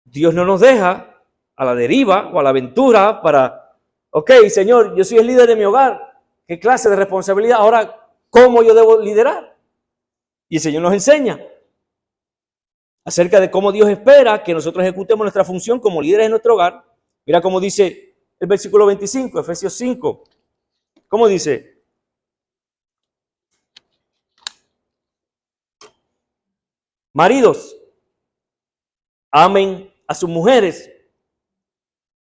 Dios no nos deja a la deriva o a la aventura para, ok, Señor, yo soy el líder de mi hogar. ¿Qué clase de responsabilidad? Ahora, ¿cómo yo debo liderar? Y el Señor nos enseña. acerca de cómo Dios espera que nosotros ejecutemos nuestra función como líderes en nuestro hogar. Mira cómo dice el versículo 25, Efesios 5. ¿Cómo dice? Maridos, amen a sus mujeres,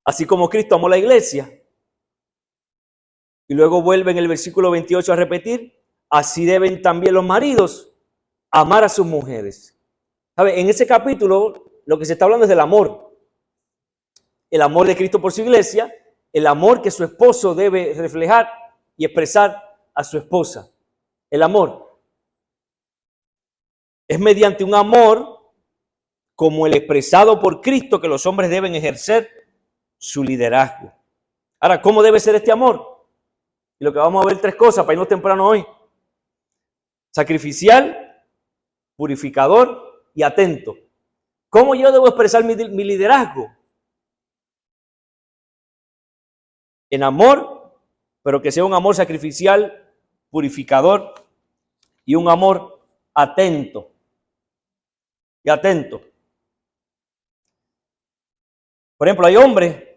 así como Cristo amó la iglesia. Y luego vuelve en el versículo 28 a repetir, así deben también los maridos amar a sus mujeres. ¿Sabe? En ese capítulo lo que se está hablando es del amor. El amor de Cristo por su iglesia, el amor que su esposo debe reflejar y expresar a su esposa. El amor es mediante un amor como el expresado por Cristo que los hombres deben ejercer su liderazgo. Ahora, ¿cómo debe ser este amor? Y lo que vamos a ver 3 cosas para irnos temprano hoy. Sacrificial, purificador y atento. ¿Cómo yo debo expresar mi liderazgo? En amor, pero que sea un amor sacrificial, purificador y un amor atento. Y atento. Por ejemplo, hay hombres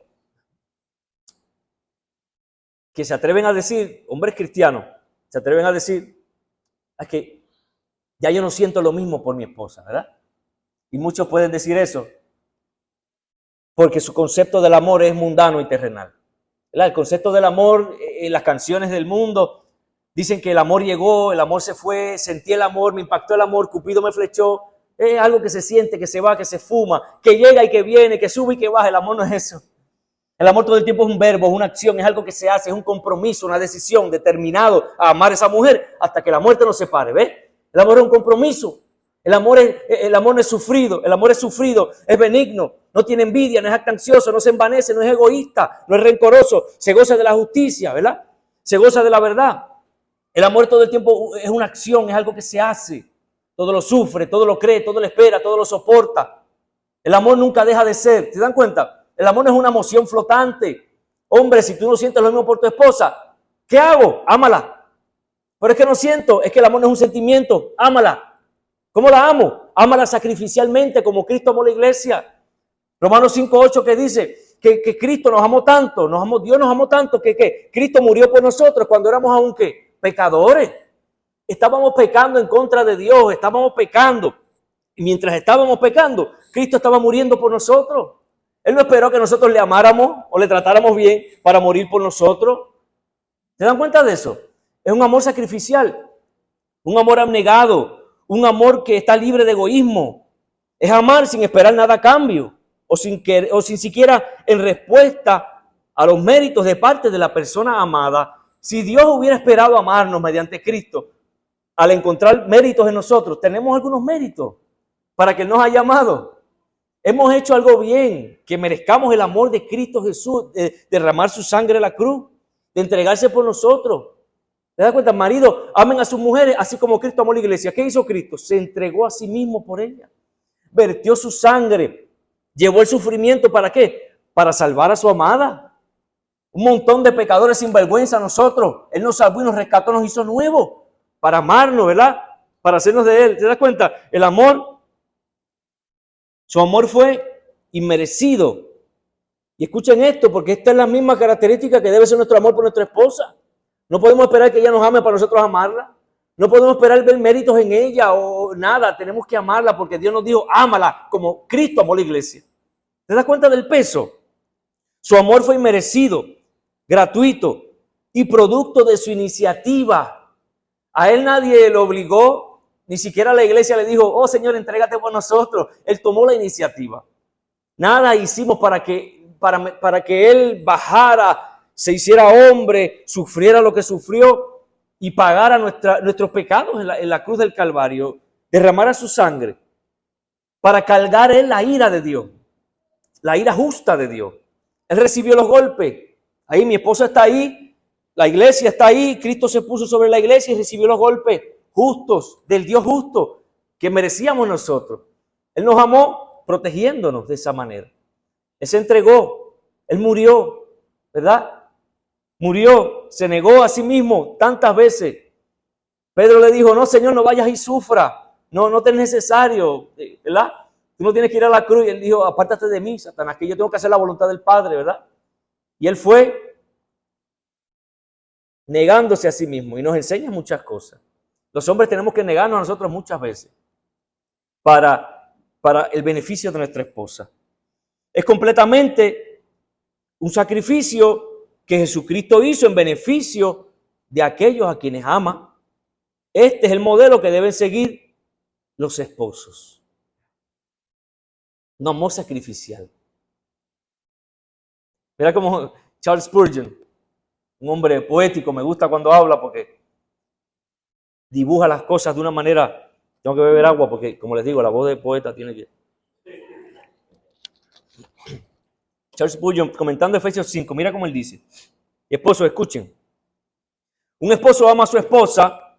que se atreven a decir, hombres cristianos, se atreven a decir, es que ya yo no siento lo mismo por mi esposa, ¿verdad? Y muchos pueden decir eso porque su concepto del amor es mundano y terrenal. ¿Verdad? El concepto del amor, en las canciones del mundo, dicen que el amor llegó, el amor se fue, sentí el amor, me impactó el amor, Cupido me flechó. Es algo que se siente, que se va, que se fuma, que llega y que viene, que sube y que baja. El amor no es eso. El amor todo el tiempo es un verbo, es una acción, es algo que se hace, es un compromiso, una decisión determinado a amar a esa mujer hasta que la muerte nos separe. ¿Ves? El amor es un compromiso. El amor no es sufrido, el amor es sufrido, es benigno, no tiene envidia, no es jactancioso, no se envanece, no es egoísta, no es rencoroso, se goza de la justicia, ¿verdad? Se goza de la verdad. El amor todo el tiempo es una acción, es algo que se hace. Todo lo sufre, todo lo cree, todo lo espera, todo lo soporta. El amor nunca deja de ser. ¿Se dan cuenta? El amor no es una emoción flotante. Hombre, si tú no sientes lo mismo por tu esposa, ¿qué hago? Ámala. Pero es que no siento, es que el amor no es un sentimiento. Ámala. ¿Cómo la amo? Ámala sacrificialmente como Cristo amó la iglesia. Romanos 5:8 que dice que Cristo nos amó tanto, Dios nos amó tanto que Cristo murió por nosotros cuando éramos aún ¿qué? Pecadores. Estábamos pecando en contra de Dios, estábamos pecando. Y mientras estábamos pecando, Cristo estaba muriendo por nosotros. Él no esperó que nosotros le amáramos o le tratáramos bien para morir por nosotros. ¿Se dan cuenta de eso? Es un amor sacrificial, un amor abnegado, un amor que está libre de egoísmo. Es amar sin esperar nada a cambio o sin siquiera en respuesta a los méritos de parte de la persona amada. Si Dios hubiera esperado amarnos mediante Cristo, al encontrar méritos en nosotros, tenemos algunos méritos para que Él nos haya amado. Hemos hecho algo bien, que merezcamos el amor de Cristo Jesús, de derramar su sangre en la cruz, de entregarse por nosotros. ¿Te das cuenta? Marido, amen a sus mujeres, así como Cristo amó a la iglesia. ¿Qué hizo Cristo? Se entregó a sí mismo por ella. Vertió su sangre, llevó el sufrimiento, ¿para qué? Para salvar a su amada. Un montón de pecadores sin vergüenza a nosotros. Él nos salvó y nos rescató, nos hizo nuevos. Para amarnos, ¿verdad? Para hacernos de Él. ¿Te das cuenta? El amor, su amor fue inmerecido. Y escuchen esto, porque esta es la misma característica que debe ser nuestro amor por nuestra esposa. No podemos esperar que ella nos ame para nosotros amarla. No podemos esperar ver méritos en ella o nada. Tenemos que amarla porque Dios nos dijo, ámala como Cristo amó la iglesia. ¿Te das cuenta del peso? Su amor fue inmerecido, gratuito y producto de su iniciativa. A él nadie lo obligó, ni siquiera la iglesia le dijo, oh Señor, entrégate por nosotros. Él tomó la iniciativa. Nada hicimos para que Él bajara, se hiciera hombre, sufriera lo que sufrió y pagara nuestros pecados en la cruz del Calvario, derramara su sangre para cargar Él la ira de Dios, la ira justa de Dios. Él recibió los golpes. Ahí mi esposa está ahí. La iglesia está ahí, Cristo se puso sobre la iglesia y recibió los golpes justos del Dios justo que merecíamos nosotros. Él nos amó protegiéndonos de esa manera. Él se entregó, Él murió, ¿verdad? Murió, se negó a sí mismo tantas veces. Pedro le dijo, no Señor, no vayas y sufra, no te es necesario, ¿verdad? Tú no tienes que ir a la cruz. Y él dijo, apártate de mí, Satanás, que yo tengo que hacer la voluntad del Padre, ¿verdad? Y él fue negándose a sí mismo y nos enseña muchas cosas. Los hombres tenemos que negarnos a nosotros muchas veces para el beneficio de nuestra esposa. Es completamente un sacrificio que Jesucristo hizo en beneficio de aquellos a quienes ama. Este es el modelo que deben seguir los esposos. Un amor sacrificial. Mira como Charles Spurgeon, un hombre poético, me gusta cuando habla porque dibuja las cosas de una manera. Tengo que beber agua porque, como les digo, la voz del poeta tiene que... Charles Spurgeon, comentando Efesios 5, mira cómo él dice. Esposos, escuchen. Un esposo ama a su esposa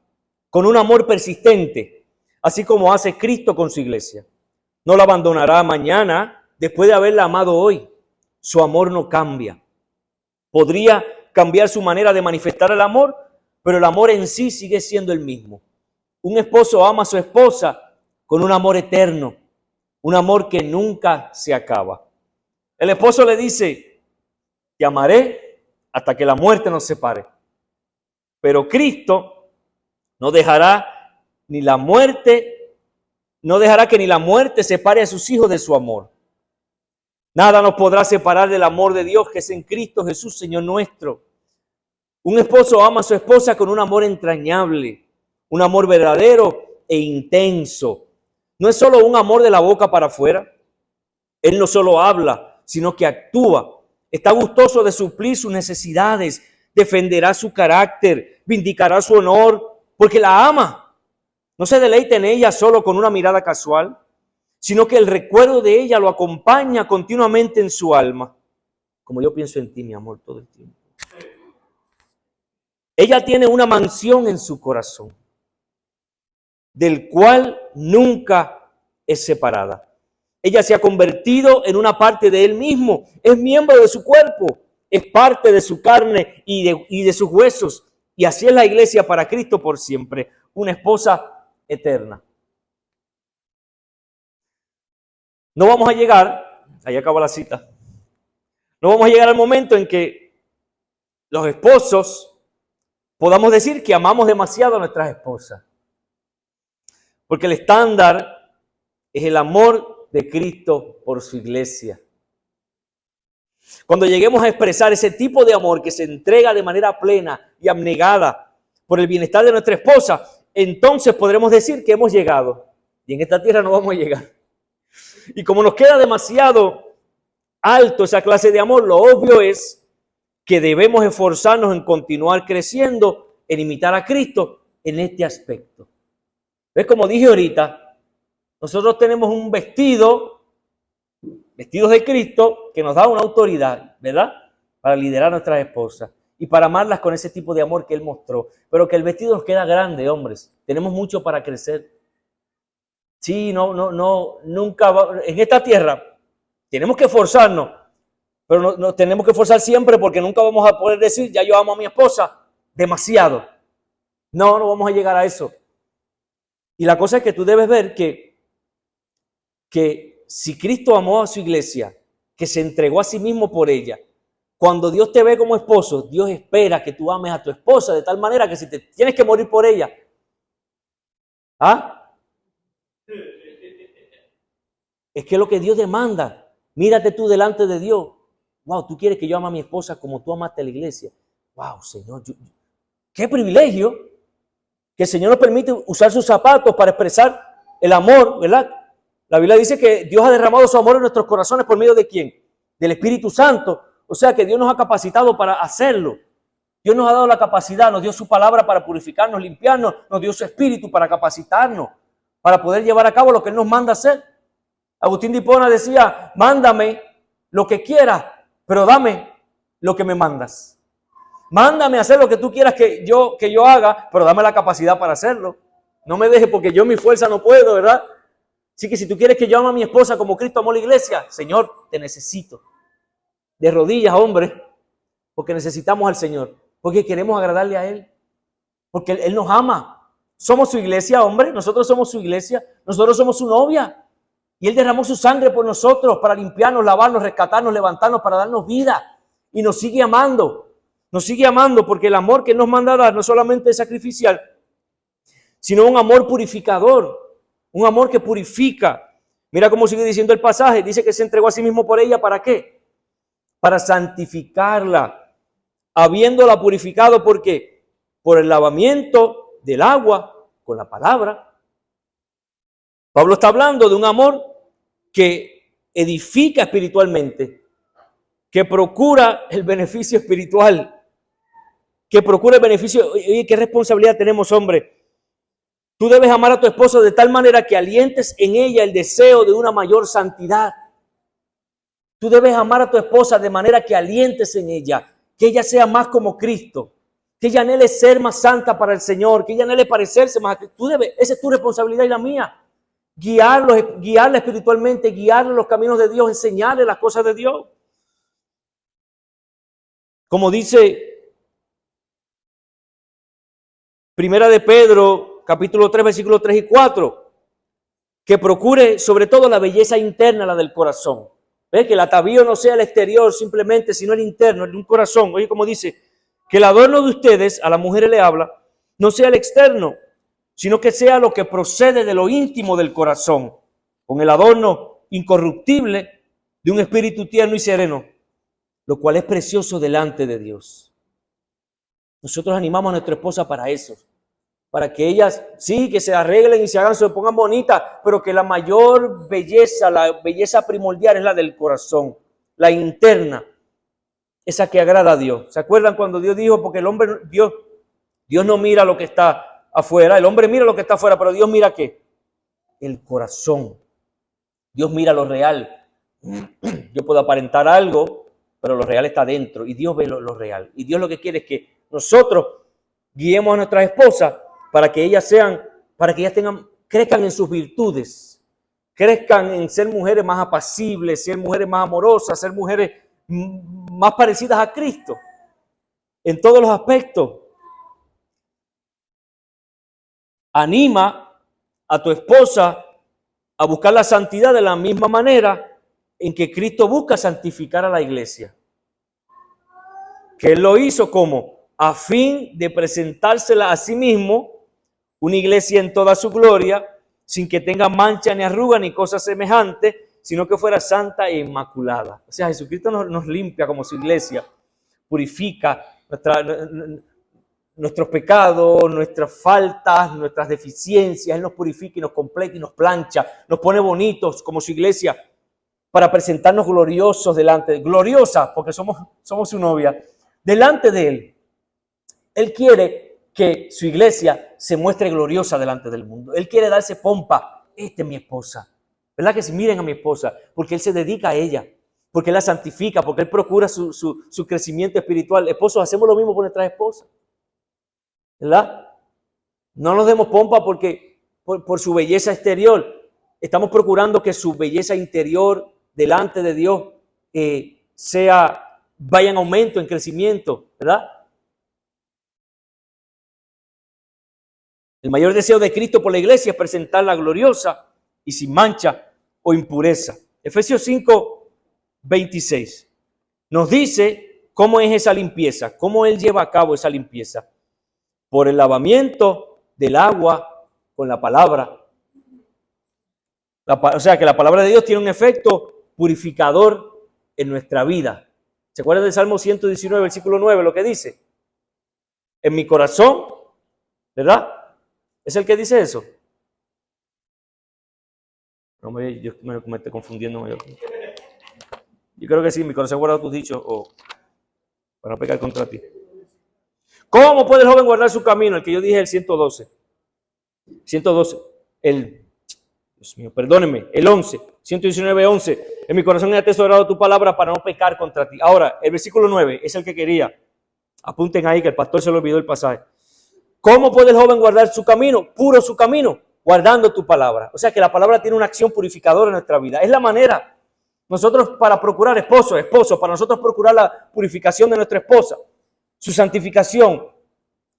con un amor persistente, así como hace Cristo con su iglesia. No la abandonará mañana después de haberla amado hoy. Su amor no cambia. Podría cambiar su manera de manifestar el amor, pero el amor en sí sigue siendo el mismo. Un esposo ama a su esposa con un amor eterno, un amor que nunca se acaba. El esposo le dice, te amaré hasta que la muerte nos separe. Pero Cristo no dejará que ni la muerte separe a sus hijos de su amor. Nada nos podrá separar del amor de Dios que es en Cristo Jesús, Señor nuestro. Un esposo ama a su esposa con un amor entrañable, un amor verdadero e intenso. No es solo un amor de la boca para afuera. Él no solo habla, sino que actúa. Está gustoso de suplir sus necesidades, defenderá su carácter, vindicará su honor, porque la ama. No se deleita en ella solo con una mirada casual, sino que el recuerdo de ella lo acompaña continuamente en su alma. Como yo pienso en ti, mi amor, todo el tiempo. Ella tiene una mansión en su corazón, del cual nunca es separada. Ella se ha convertido en una parte de él mismo, es miembro de su cuerpo, es parte de su carne y de sus huesos. Y así es la iglesia para Cristo por siempre, una esposa eterna. No vamos a llegar, ahí acaba la cita, no vamos a llegar al momento en que los esposos podamos decir que amamos demasiado a nuestras esposas. Porque el estándar es el amor de Cristo por su iglesia. Cuando lleguemos a expresar ese tipo de amor que se entrega de manera plena y abnegada por el bienestar de nuestra esposa, entonces podremos decir que hemos llegado. Y en esta tierra no vamos a llegar. Y como nos queda demasiado alto esa clase de amor, lo obvio es que debemos esforzarnos en continuar creciendo, en imitar a Cristo en este aspecto. ¿Ves? Como dije ahorita, nosotros tenemos un vestidos de Cristo, que nos da una autoridad, ¿verdad? Para liderar a nuestras esposas y para amarlas con ese tipo de amor que Él mostró. Pero que el vestido nos queda grande, hombres. Tenemos mucho para crecer. Sí, nunca en esta tierra tenemos que esforzarnos, pero no tenemos que esforzar siempre porque nunca vamos a poder decir, ya yo amo a mi esposa demasiado. No vamos a llegar a eso. Y la cosa es que tú debes ver que si Cristo amó a su iglesia, que se entregó a sí mismo por ella, cuando Dios te ve como esposo, Dios espera que tú ames a tu esposa de tal manera que si te tienes que morir por ella, es que lo que Dios demanda, mírate tú delante de Dios. Wow, tú quieres que yo ame a mi esposa como tú amaste a la iglesia. Wow, Señor, qué privilegio que el Señor nos permite usar sus zapatos para expresar el amor, ¿verdad? La Biblia dice que Dios ha derramado su amor en nuestros corazones por medio de ¿quién? Del Espíritu Santo. O sea que Dios nos ha capacitado para hacerlo. Dios nos ha dado la capacidad, nos dio su palabra para purificarnos, limpiarnos, nos dio su Espíritu para capacitarnos, para poder llevar a cabo lo que Él nos manda hacer. Agustín de Hipona decía, mándame lo que quieras, pero dame lo que me mandas. Mándame a hacer lo que tú quieras que yo haga, pero dame la capacidad para hacerlo. No me dejes porque yo en mi fuerza no puedo, ¿verdad? Así que si tú quieres que yo ame a mi esposa como Cristo amó a la iglesia, Señor, te necesito. De rodillas, hombre, porque necesitamos al Señor, porque queremos agradarle a Él, porque Él nos ama. Somos su iglesia, hombre, nosotros somos su iglesia, nosotros somos su novia. Y Él derramó su sangre por nosotros para limpiarnos, lavarnos, rescatarnos, levantarnos, para darnos vida. Y nos sigue amando. Nos sigue amando porque el amor que nos manda a dar no solamente es sacrificial, sino un amor purificador. Un amor que purifica. Mira cómo sigue diciendo el pasaje. Dice que se entregó a sí mismo por ella. ¿Para qué? Para santificarla. Habiéndola purificado, ¿por qué? Por el lavamiento del agua con la palabra. Pablo está hablando de un amor que edifica espiritualmente, que procura el beneficio espiritual, que procura el beneficio. Oye, ¿qué responsabilidad tenemos, hombre? Tú debes amar a tu esposa de tal manera que alientes en ella el deseo de una mayor santidad. Tú debes amar a tu esposa de manera que alientes en ella, que ella sea más como Cristo, que ella anhele ser más santa para el Señor, que ella anhele parecerse más a Cristo. Tú debes, esa es tu responsabilidad y la mía. Guiarla espiritualmente, guiarla en los caminos de Dios, enseñarle las cosas de Dios. Como dice Primera de Pedro, capítulo 3, versículos 3 y 4, que procure sobre todo la belleza interna, la del corazón. ¿Ves? Que el atavío no sea el exterior simplemente, sino el interno, el de un corazón. Oye, como dice, que el adorno de ustedes, a las mujeres le habla, no sea el externo, sino que sea lo que procede de lo íntimo del corazón, con el adorno incorruptible de un espíritu tierno y sereno, lo cual es precioso delante de Dios. Nosotros animamos a nuestra esposa para eso, para que ellas, sí, que se arreglen y se pongan bonitas, pero que la mayor belleza, la belleza primordial es la del corazón, la interna, esa que agrada a Dios. ¿Se acuerdan cuando Dios dijo, porque el hombre, Dios no mira lo que está afuera, el hombre mira lo que está afuera, pero Dios mira ¿qué? El corazón. Dios mira lo real. Yo puedo aparentar algo, pero lo real está dentro y Dios ve lo real. Y Dios lo que quiere es que nosotros guiemos a nuestras esposas para que ellas crezcan en sus virtudes, crezcan en ser mujeres más apacibles, ser mujeres más amorosas, ser mujeres más parecidas a Cristo en todos los aspectos. Anima a tu esposa a buscar la santidad de la misma manera en que Cristo busca santificar a la iglesia. Que Él lo hizo como a fin de presentársela a sí mismo, una iglesia en toda su gloria, sin que tenga mancha ni arruga ni cosa semejante, sino que fuera santa e inmaculada. O sea, Jesucristo nos limpia como su iglesia, purifica nuestros pecados, nuestras faltas, nuestras deficiencias. Él nos purifica y nos completa y nos plancha, nos pone bonitos como su iglesia para presentarnos gloriosos gloriosas porque somos su novia, delante de Él. Él quiere que su iglesia se muestre gloriosa delante del mundo. Él quiere darse pompa. Esta es mi esposa. ¿Verdad que si miren a mi esposa? Porque Él se dedica a ella, porque Él la santifica, porque Él procura su crecimiento espiritual. Esposos, hacemos lo mismo por nuestras esposas. ¿Verdad? No nos demos pompa porque por su belleza exterior. Estamos procurando que su belleza interior delante de Dios vaya en aumento, en crecimiento, ¿verdad? El mayor deseo de Cristo por la iglesia es presentarla gloriosa y sin mancha o impureza. Efesios 5, 26 nos dice cómo es esa limpieza, cómo Él lleva a cabo esa limpieza. Por Lavamiento del agua con la palabra. O sea que la palabra de Dios tiene un efecto purificador en nuestra vida. ¿Se acuerdan del Salmo 119, versículo 9, lo que dice? En mi corazón, ¿verdad? ¿Es el que dice eso? No, yo me estoy confundiendo. Yo creo que sí, en mi corazón guardado tus dichos para no pecar contra ti. ¿Cómo puede el joven guardar su camino? El que yo dije, el 112. 112. Dios mío, perdónenme, el 11. 119, 11. En mi corazón he atesorado tu palabra para no pecar contra ti. Ahora, el versículo 9 es el que quería. Apunten ahí que el pastor se le olvidó el pasaje. ¿Cómo puede el joven guardar su camino? Puro su camino, guardando tu palabra. O sea que la palabra tiene una acción purificadora en nuestra vida. Es la manera. Nosotros para procurar esposo, para nosotros procurar la purificación de nuestra esposa, su santificación,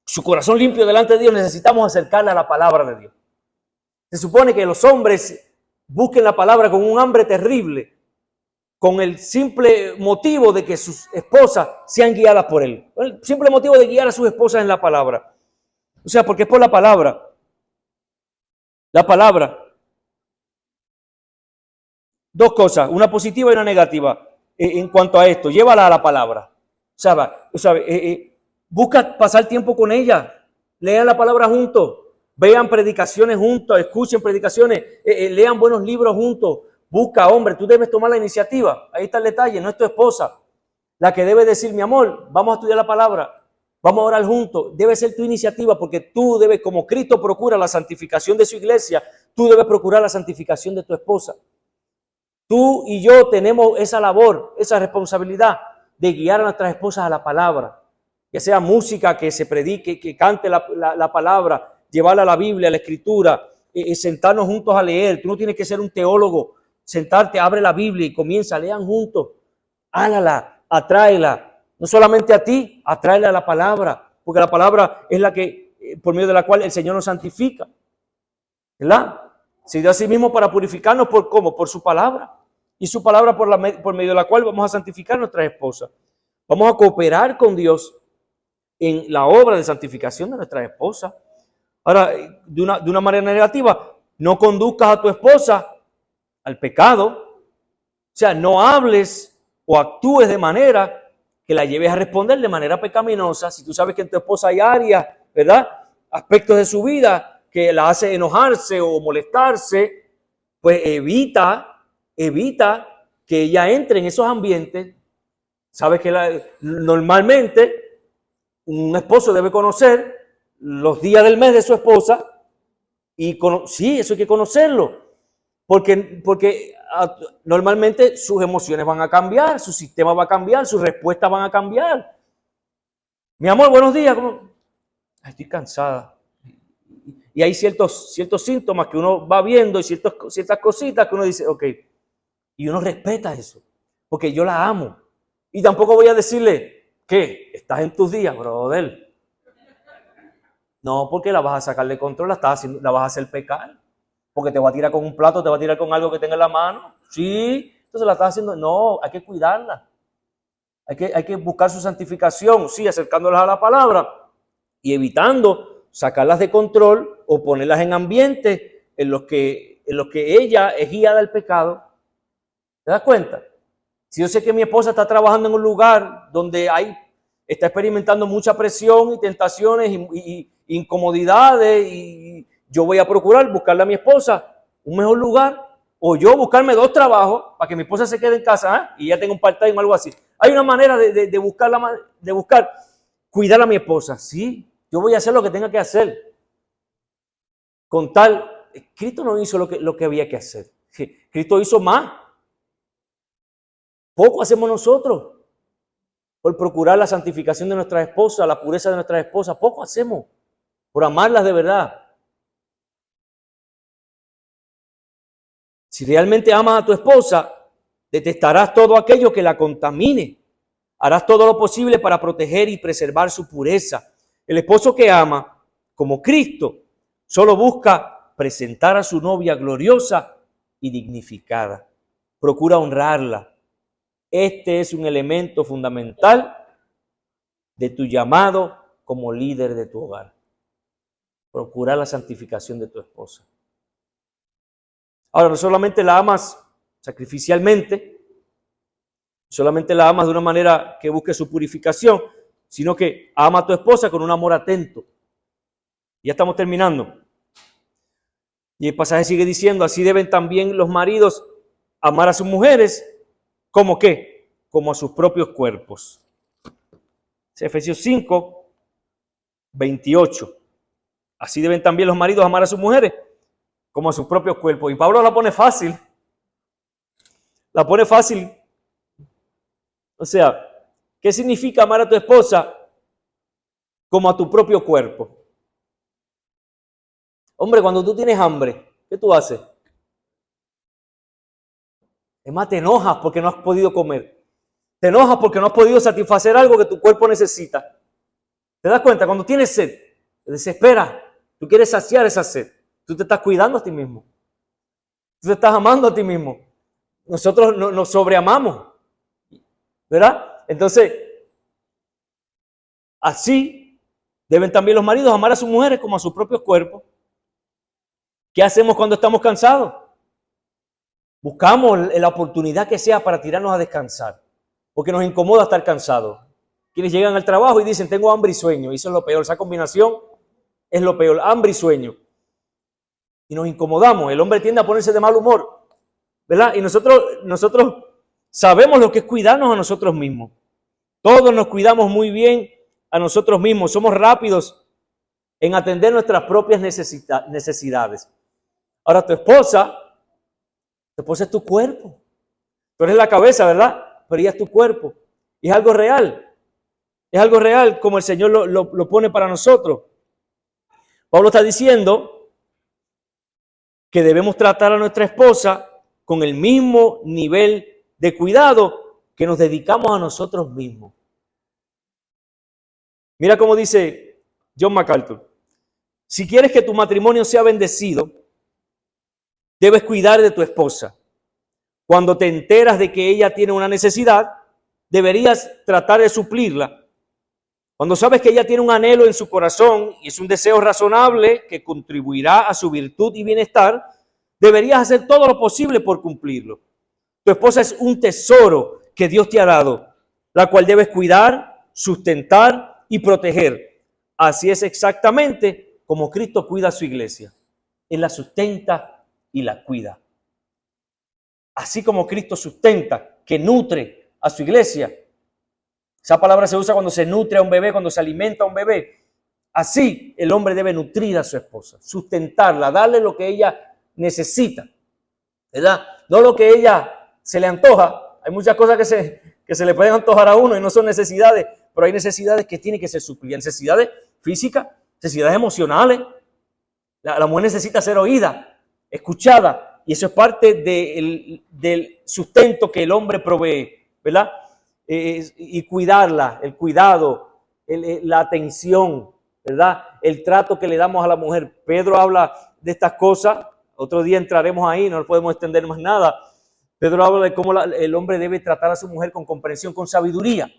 su corazón limpio delante de Dios, necesitamos acercarle a la palabra de Dios. Se supone que los hombres busquen la palabra con un hambre terrible, con el simple motivo de que sus esposas sean guiadas por él. El simple motivo de guiar a sus esposas en la palabra. O sea, porque es por la palabra. La palabra. Dos cosas, una positiva y una negativa en cuanto a esto. Llévala a la palabra. Busca pasar tiempo con ella. Lean la palabra juntos. Vean predicaciones juntos. Escuchen predicaciones. Lean buenos libros juntos. Busca, hombre, tú debes tomar la iniciativa. Ahí está el detalle, no es tu esposa la que debe decir, mi amor, vamos a estudiar la palabra, vamos a orar juntos. Debe ser tu iniciativa porque tú debes, como Cristo procura la santificación de su iglesia, tú debes procurar la santificación de tu esposa. Tú y yo tenemos esa labor, esa responsabilidad de guiar a nuestras esposas a la palabra, ya sea música que se predique, que cante la palabra, llevarla a la Biblia, a la Escritura, sentarnos juntos a leer. Tú no tienes que ser un teólogo. Sentarte, abre la Biblia y comienza, lean juntos. Hálala, atráela. No solamente a ti, atráela a la palabra. Porque la palabra es la que, por medio de la cual el Señor nos santifica. ¿Verdad? Se dio a sí mismo para purificarnos, ¿por cómo? Por su palabra. Y su palabra por medio de la cual vamos a santificar a nuestras esposas. Vamos a cooperar con Dios en la obra de santificación de nuestras esposas. Ahora, de una manera negativa, no conduzcas a tu esposa al pecado, o sea, no hables o actúes de manera que la lleves a responder de manera pecaminosa. Si tú sabes que en tu esposa hay áreas, ¿verdad? Aspectos de su vida que la hace enojarse o molestarse, pues evita que ella entre en esos ambientes. Sabes que normalmente un esposo debe conocer los días del mes de su esposa y sí, eso hay que conocerlo. Porque normalmente sus emociones van a cambiar, su sistema va a cambiar, sus respuestas van a cambiar. Mi amor, buenos días. ¿Cómo? Ay, estoy cansada. Y hay ciertos síntomas que uno va viendo y ciertas cositas que uno dice, ok. Y uno respeta eso, porque yo la amo. Y tampoco voy a decirle, ¿qué? ¿Estás en tus días, brother? No, porque la vas a sacar de control, la vas a hacer pecar. Porque te va a tirar con un plato, te va a tirar con algo que tenga en la mano. Sí, entonces la estás haciendo. No, hay que cuidarla. Hay que buscar su santificación, sí, acercándolas a la palabra y evitando sacarlas de control o ponerlas en ambientes en los que ella es guiada al pecado. ¿Te das cuenta? Si yo sé que mi esposa está trabajando en un lugar donde está experimentando mucha presión y tentaciones y incomodidades, y yo voy a procurar buscarle a mi esposa un mejor lugar, o yo buscarme 2 trabajos para que mi esposa se quede en casa y ya tenga un part-time o algo así. Hay una manera de buscar cuidar a mi esposa. Sí, yo voy a hacer lo que tenga que hacer. Con tal, Cristo no hizo lo que había que hacer. Cristo hizo más. Poco hacemos nosotros por procurar la santificación de nuestras esposas, la pureza de nuestras esposas. Poco hacemos por amarlas de verdad. Si realmente amas a tu esposa, detestarás todo aquello que la contamine. Harás todo lo posible para proteger y preservar su pureza. El esposo que ama, como Cristo, solo busca presentar a su novia gloriosa y dignificada. Procura honrarla. Este es un elemento fundamental de tu llamado como líder de tu hogar. Procurar la santificación de tu esposa. Ahora, no solamente la amas sacrificialmente, solamente la amas de una manera que busque su purificación, sino que ama a tu esposa con un amor atento. Ya estamos terminando. Y el pasaje sigue diciendo, así deben también los maridos amar a sus mujeres, ¿como qué? Como a sus propios cuerpos. Efesios 5, 28. Así deben también los maridos amar a sus mujeres, como a sus propios cuerpos. Y Pablo la pone fácil. La pone fácil. O sea, ¿qué significa amar a tu esposa como a tu propio cuerpo? Hombre, cuando tú tienes hambre, ¿qué tú haces? Es más, te enojas porque no has podido comer. Te enojas porque no has podido satisfacer algo que tu cuerpo necesita. ¿Te das cuenta? Cuando tienes sed, te desesperas. Tú quieres saciar esa sed. Tú te estás cuidando a ti mismo. Tú te estás amando a ti mismo. Nosotros nos sobreamamos, ¿verdad? Entonces, así deben también los maridos amar a sus mujeres como a sus propios cuerpos. ¿Qué hacemos cuando estamos cansados? Buscamos la oportunidad que sea para tirarnos a descansar, porque nos incomoda estar cansados. Quienes llegan al trabajo y dicen, tengo hambre y sueño, y eso es lo peor, esa combinación es lo peor, hambre y sueño. Y nos incomodamos, el hombre tiende a ponerse de mal humor, ¿verdad? Y nosotros sabemos lo que es cuidarnos a nosotros mismos. Todos nos cuidamos muy bien a nosotros mismos, somos rápidos en atender nuestras propias necesidades. Ahora tu esposa es tu cuerpo. Tú eres la cabeza, ¿verdad? Pero ella es tu cuerpo. Y es algo real. Es algo real como el Señor lo pone para nosotros. Pablo está diciendo que debemos tratar a nuestra esposa con el mismo nivel de cuidado que nos dedicamos a nosotros mismos. Mira cómo dice John MacArthur. Si quieres que tu matrimonio sea bendecido, debes cuidar de tu esposa. Cuando te enteras de que ella tiene una necesidad, deberías tratar de suplirla. Cuando sabes que ella tiene un anhelo en su corazón y es un deseo razonable que contribuirá a su virtud y bienestar, deberías hacer todo lo posible por cumplirlo. Tu esposa es un tesoro que Dios te ha dado, la cual debes cuidar, sustentar y proteger. Así es exactamente como Cristo cuida a su iglesia. Él la sustenta y la cuida. Así como Cristo sustenta, que nutre a su iglesia. Esa palabra se usa cuando se nutre a un bebé, cuando se alimenta a un bebé. Así el hombre debe nutrir a su esposa, sustentarla, darle lo que ella necesita, ¿verdad? No lo que ella se le antoja. Hay muchas cosas que se le pueden antojar a uno y no son necesidades, pero hay necesidades que tienen que ser suplidas. Necesidades físicas, necesidades emocionales. La mujer necesita ser oída, escuchada, y eso es parte del sustento que el hombre provee, ¿verdad? Y cuidarla, el cuidado, la atención, ¿verdad? El trato que le damos a la mujer. Pedro habla de estas cosas, otro día entraremos ahí, no podemos extender más nada. Pedro habla de cómo el hombre debe tratar a su mujer con comprensión, con sabiduría,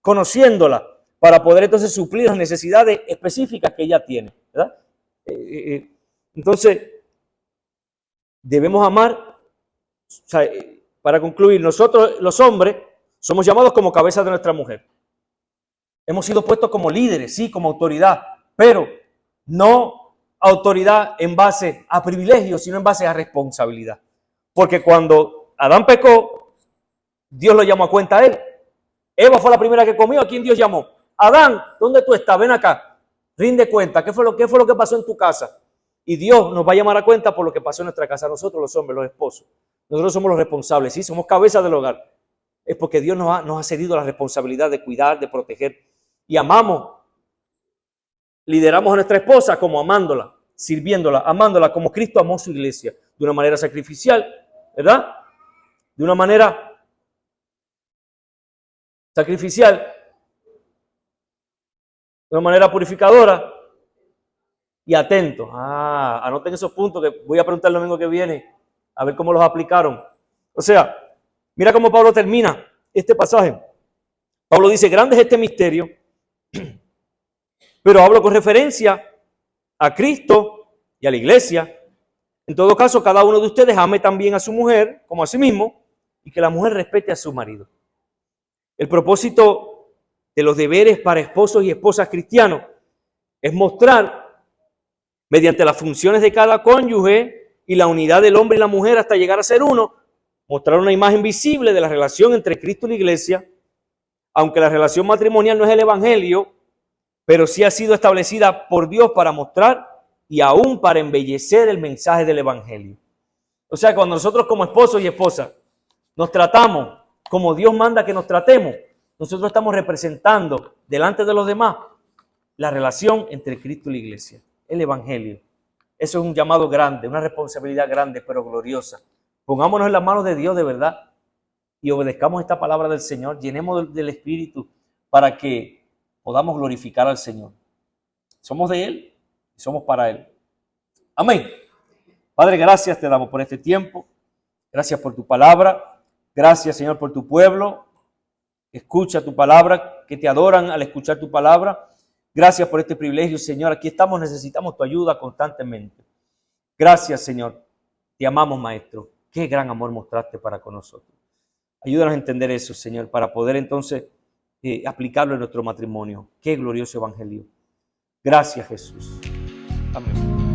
conociéndola, para poder entonces suplir las necesidades específicas que ella tiene, ¿verdad? Entonces, debemos amar. O sea, para concluir, nosotros los hombres somos llamados como cabeza de nuestra mujer. Hemos sido puestos como líderes, sí, como autoridad, pero no autoridad en base a privilegios, sino en base a responsabilidad. Porque cuando Adán pecó, Dios lo llamó a cuenta a él. Eva fue la primera que comió. ¿A quién Dios llamó? Adán, ¿dónde tú estás? Ven acá, rinde cuenta. ¿Qué fue lo que pasó en tu casa? Y Dios nos va a llamar a cuenta por lo que pasó en nuestra casa. Nosotros los hombres, los esposos, nosotros somos los responsables, sí, somos cabeza del hogar. Es porque Dios nos ha cedido la responsabilidad de cuidar, de proteger. Y amamos, lideramos a nuestra esposa como amándola, sirviéndola, amándola como Cristo amó su iglesia, de una manera sacrificial, ¿verdad? De una manera sacrificial, de una manera purificadora y atento. Anoten esos puntos que voy a preguntar el domingo que viene, a ver cómo los aplicaron. O sea, mira cómo Pablo termina este pasaje. Pablo dice, grande es este misterio, pero hablo con referencia a Cristo y a la iglesia. En todo caso, cada uno de ustedes ame también a su mujer como a sí mismo y que la mujer respete a su marido. El propósito de los deberes para esposos y esposas cristianos es mostrar, mediante las funciones de cada cónyuge y la unidad del hombre y la mujer hasta llegar a ser uno, mostrar una imagen visible de la relación entre Cristo y la iglesia, aunque la relación matrimonial no es el evangelio, pero sí ha sido establecida por Dios para mostrar y aún para embellecer el mensaje del evangelio. O sea, cuando nosotros como esposos y esposas nos tratamos como Dios manda que nos tratemos, nosotros estamos representando delante de los demás la relación entre Cristo y la iglesia, el evangelio. Eso es un llamado grande, una responsabilidad grande, pero gloriosa. Pongámonos en las manos de Dios de verdad y obedezcamos esta palabra del Señor, llenemos del Espíritu para que podamos glorificar al Señor. Somos de Él y somos para Él. Amén. Padre, gracias te damos por este tiempo. Gracias por tu palabra. Gracias, Señor, por tu pueblo. Escucha tu palabra, que te adoran al escuchar tu palabra. Gracias por este privilegio, Señor. Aquí estamos, necesitamos tu ayuda constantemente. Gracias, Señor. Te amamos, Maestro. Qué gran amor mostraste para con nosotros. Ayúdanos a entender eso, Señor, para poder entonces aplicarlo en nuestro matrimonio. Qué glorioso evangelio. Gracias, Jesús. Amén.